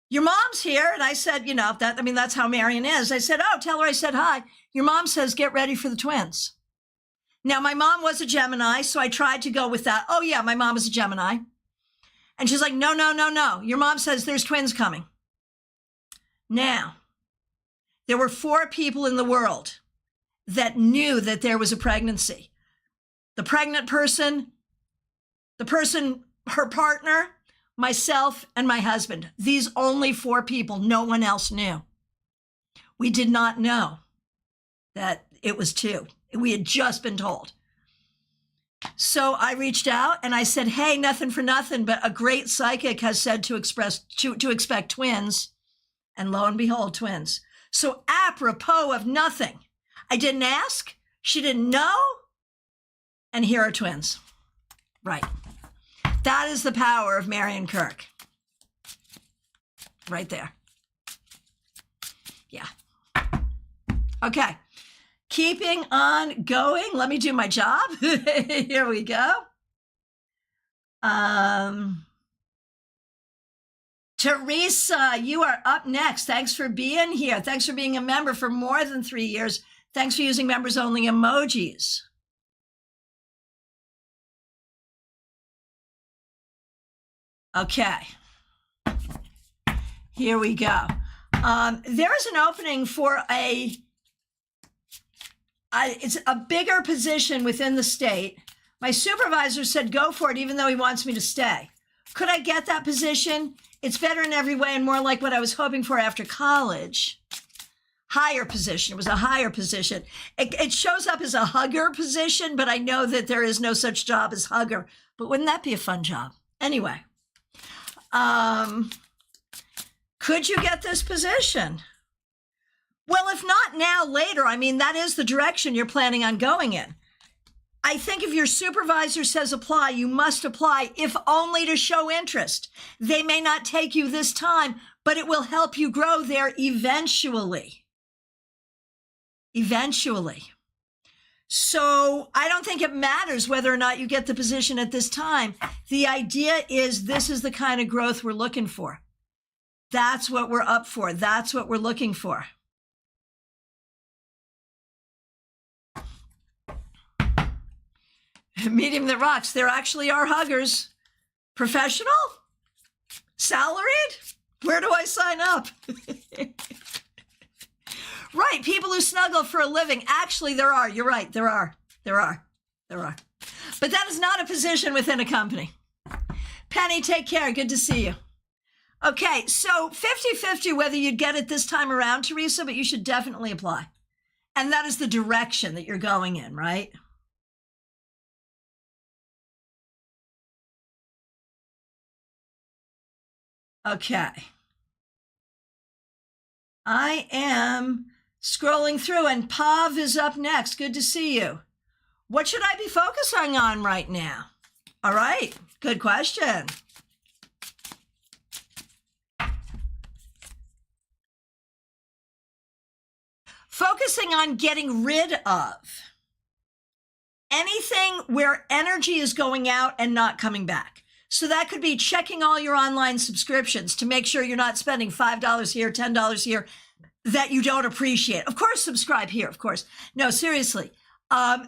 "Your mom's here." And I said, that's how Marion is. I said, "Oh, tell her I said hi. Your mom says, get ready for the twins." Now, my mom was a Gemini, so I tried to go with that. Oh, yeah, my mom is a Gemini. And she's like, no. Your mom says there's twins coming. Now, there were 4 people in the world that knew that there was a pregnancy. The pregnant person, her partner, myself, and my husband. These only 4 people. No one else knew. We did not know that it was 2. We had just been told. So I reached out and I said, "Hey, nothing for nothing, but a great psychic has said to expect twins." And lo and behold, twins. So apropos of nothing, I didn't ask, she didn't know, and here are twins. Right. That is the power of Marion Kirk. Right there. Yeah. Okay. Keeping on going. Let me do my job. Here we go. Teresa, you are up next. Thanks for being here. Thanks for being a member for more than 3 years. Thanks for using members only emojis. Okay. Here we go. There is an opening for it's a bigger position within the state. My supervisor said, go for it, even though he wants me to stay. Could I get that position? It's better in every way and more like what I was hoping for after college. Higher position. It was a higher position. It shows up as a hugger position, but I know that there is no such job as hugger. But wouldn't that be a fun job? Anyway, could you get this position? Well, if not now, later. I mean, that is the direction you're planning on going in. I think if your supervisor says apply, you must apply, if only to show interest. They may not take you this time, but it will help you grow there eventually. Eventually. So I don't think it matters whether or not you get the position at this time. The idea is this is the kind of growth we're looking for. That's what we're up for. That's what we're looking for. Medium that rocks. There actually are huggers. Professional? Salaried? Where do I sign up? Right, people who snuggle for a living. Actually, there are. You're right. There are. But that is not a position within a company. Penny, take care. Good to see you. Okay, so 50-50 whether you'd get it this time around, Teresa, but you should definitely apply. And that is the direction that you're going in, right? Okay. I am scrolling through, and Pav is up next. Good to see you. What should I be focusing on right now? All right, good question. Focusing on getting rid of anything where energy is going out and not coming back. So that could be checking all your online subscriptions to make sure you're not spending $5 here, $10 here that you don't appreciate. Of course, subscribe here, of course. No, seriously. And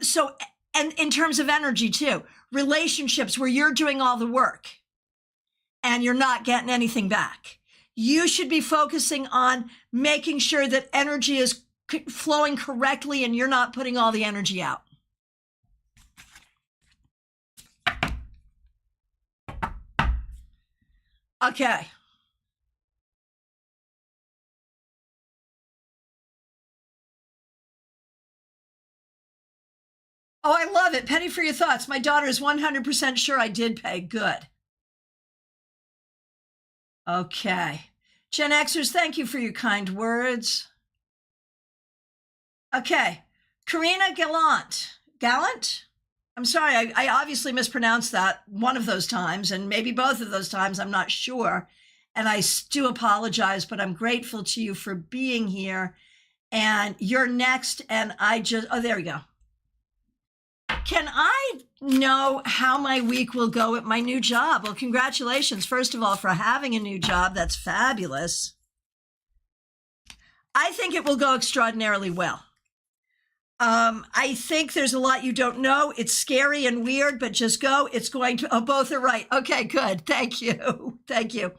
in terms of energy too, relationships where you're doing all the work and you're not getting anything back. You should be focusing on making sure that energy is flowing correctly and you're not putting all the energy out. Okay. Oh, I love it. Penny for your thoughts. My daughter is 100% sure I did pay. Good. Okay. Gen Xers, thank you for your kind words. Okay. Karina Gallant. Gallant? I'm sorry, I obviously mispronounced that one of those times, and maybe both of those times, I'm not sure. And I do apologize, but I'm grateful to you for being here. And you're next, and oh, there we go. Can I know how my week will go at my new job? Well, congratulations, first of all, for having a new job. That's fabulous. I think it will go extraordinarily well. I think there's a lot you don't know. It's scary and weird, but just go. It's going to, oh, both are right. Okay, good. Thank you. Thank you.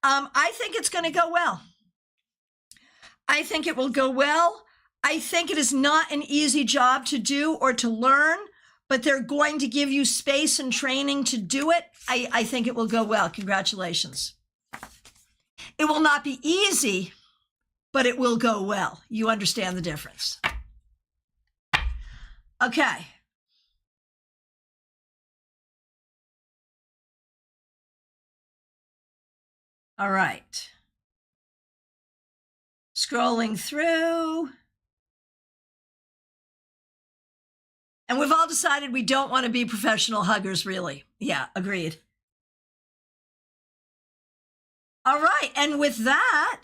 I think it's going to go well. I think it will go well. I think it is not an easy job to do or to learn, but they're going to give you space and training to do it. I think it will go well. Congratulations. It will not be easy, but it will go well. You understand the difference. Okay. All right. Scrolling through. And we've all decided we don't want to be professional huggers, really. Yeah, agreed. All right. And with that,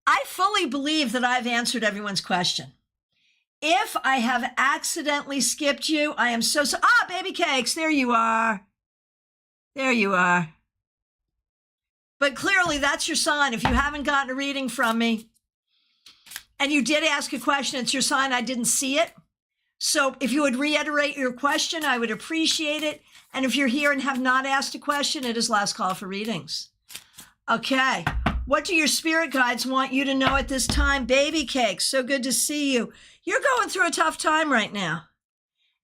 I fully believe that I've answered everyone's question. If I have accidentally skipped you, I am so sorry. Ah, baby cakes, there you are. There you are. But clearly that's your sign. If you haven't gotten a reading from me and you did ask a question, it's your sign I didn't see it. So if you would reiterate your question, I would appreciate it. And if you're here and have not asked a question, it is last call for readings. Okay. What do your spirit guides want you to know at this time? Baby cakes, so good to see you. You're going through a tough time right now.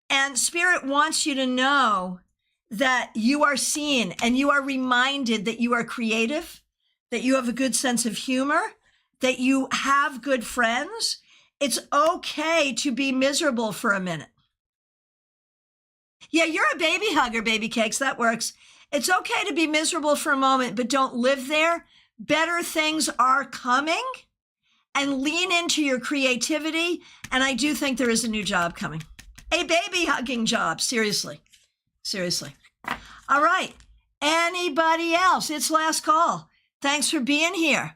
And Spirit wants you to know that you are seen and you are reminded that you are creative, that you have a good sense of humor, that you have good friends. It's okay to be miserable for a minute. Yeah, you're a baby hugger, baby cakes. That works. It's okay to be miserable for a moment, but don't live there. Better things are coming. And lean into your creativity. And I do think there is a new job coming. A baby hugging job. Seriously. Seriously. All right. Anybody else? It's last call. Thanks for being here.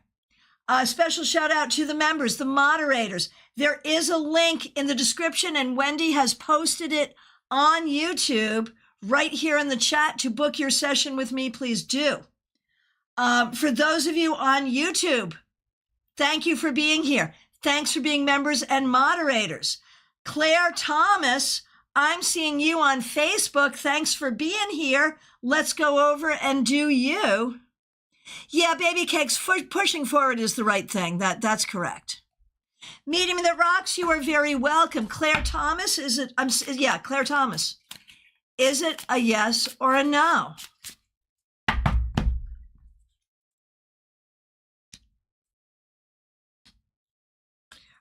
A special shout out to the members, the moderators. There is a link in the description, and Wendy has posted it on YouTube right here in the chat to book your session with me. Please do. For those of you on YouTube, thank you for being here. Thanks for being members and moderators. Claire Thomas, I'm seeing you on Facebook. Thanks for being here. Let's go over and do you. Yeah, baby cakes, pushing forward is the right thing. That's correct. Medium that rocks, you are very welcome. Claire Thomas, is it? Yeah, Claire Thomas. Is it a yes or a no?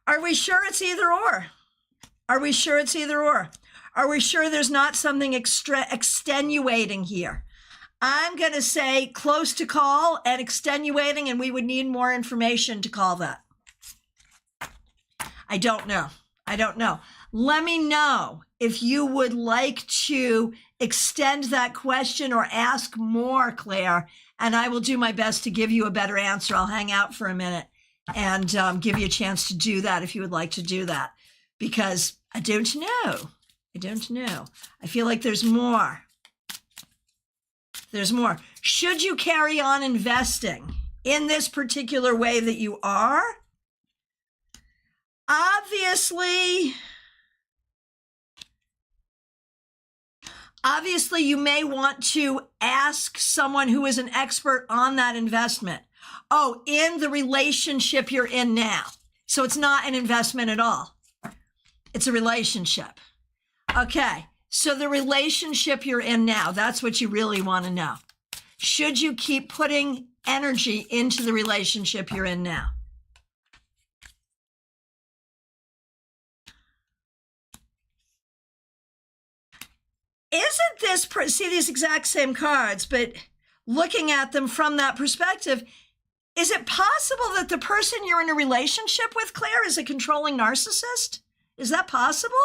Are we sure it's either or? Are we sure it's either or? Are we sure there's not something extenuating here? I'm going to say close to call and extenuating, and we would need more information to call that. I don't know. I don't know. Let me know if you would like to extend that question or ask more, Claire, and I will do my best to give you a better answer. I'll hang out for a minute and give you a chance to do that if you would like to do that, because I don't know. I don't know. I feel like there's more. There's more. Should you carry on investing in this particular way that you are? Obviously, you may want to ask someone who is an expert on that investment. Oh, in the relationship you're in now. So it's not an investment at all. It's a relationship. Okay. So the relationship you're in now, that's what you really want to know. Should you keep putting energy into the relationship you're in now? Isn't this, see these exact same cards, but looking at them from that perspective, is it possible that the person you're in a relationship with, Claire, is a controlling narcissist? Is that possible?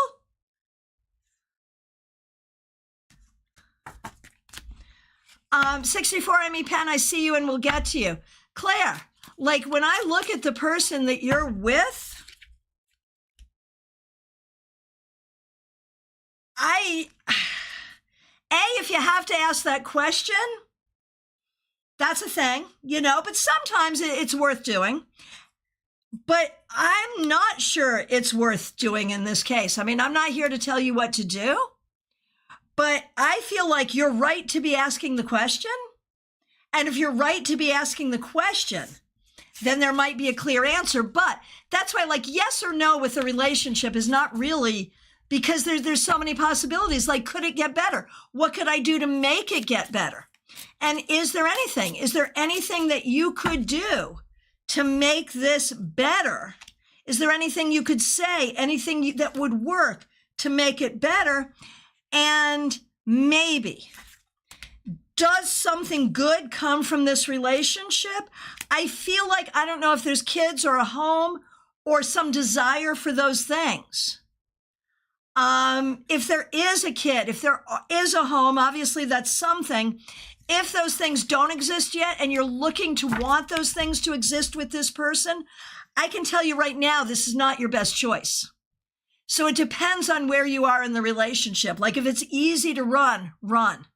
64 Amy Penn, I see you and we'll get to you. Claire, like when I look at the person that you're with, if you have to ask that question, that's a thing, you know, but sometimes it's worth doing. But I'm not sure it's worth doing in this case. I mean, I'm not here to tell you what to do, but I feel like you're right to be asking the question. And if you're right to be asking the question, then there might be a clear answer. But that's why, like, yes or no with a relationship is not really, because there's so many possibilities. Like, could it get better? What could I do to make it get better? And is there anything that you could do to make this better? Is there anything you could say, anything that would work to make it better? And maybe, does something good come from this relationship? I feel like, I don't know if there's kids or a home or some desire for those things. If there is a kid, if there is a home, obviously that's something. If those things don't exist yet and you're looking to want those things to exist with this person, I can tell you right now, this is not your best choice. So it depends on where you are in the relationship. Like if it's easy to run, run.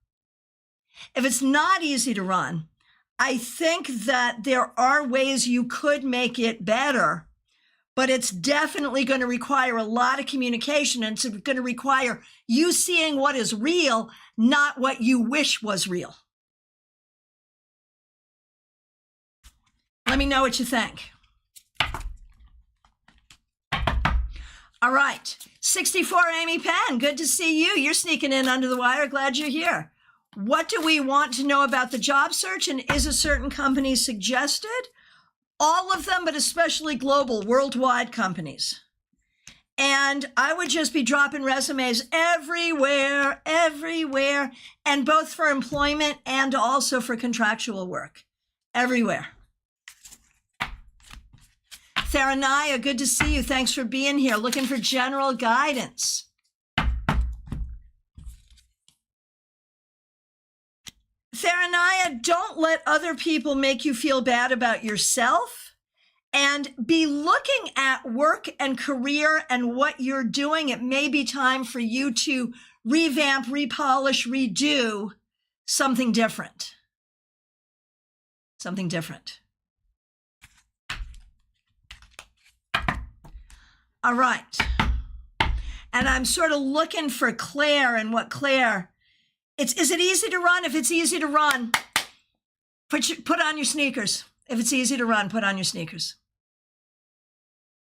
If it's not easy to run, I think that there are ways you could make it better, but it's definitely going to require a lot of communication, and it's going to require you seeing what is real, not what you wish was real. Let me know what you think. All right. 64 Amy Penn, good to see you. You're sneaking in under the wire. Glad you're here. What do we want to know about the job search, and is a certain company suggested? All of them, but especially global, worldwide companies. And I would just be dropping resumes everywhere, and both for employment and also for contractual work, everywhere. Tharanaya, good to see you. Thanks for being here. Looking for general guidance. Theranaya, don't let other people make you feel bad about yourself, and be looking at work and career and what you're doing. It may be time for you to revamp, repolish, redo something different. Something different. All right. And I'm sort of looking for Claire and what Claire, is it easy to run? If it's easy to run, put on your sneakers. If it's easy to run, put on your sneakers.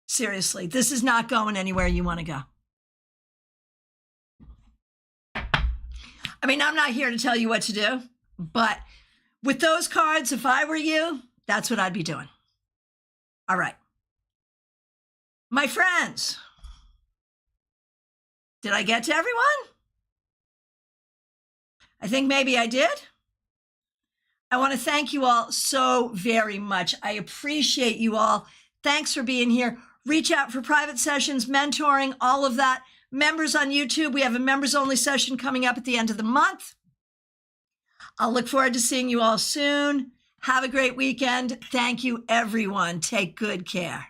Seriously, this is not going anywhere you want to go. I mean, I'm not here to tell you what to do, but with those cards, if I were you, that's what I'd be doing. All right. My friends, did I get to everyone? I think maybe I did. I want to thank you all so very much. I appreciate you all. Thanks for being here. Reach out for private sessions, mentoring, all of that. Members on YouTube, we have a members-only session coming up at the end of the month. I'll look forward to seeing you all soon. Have a great weekend. Thank you, everyone. Take good care.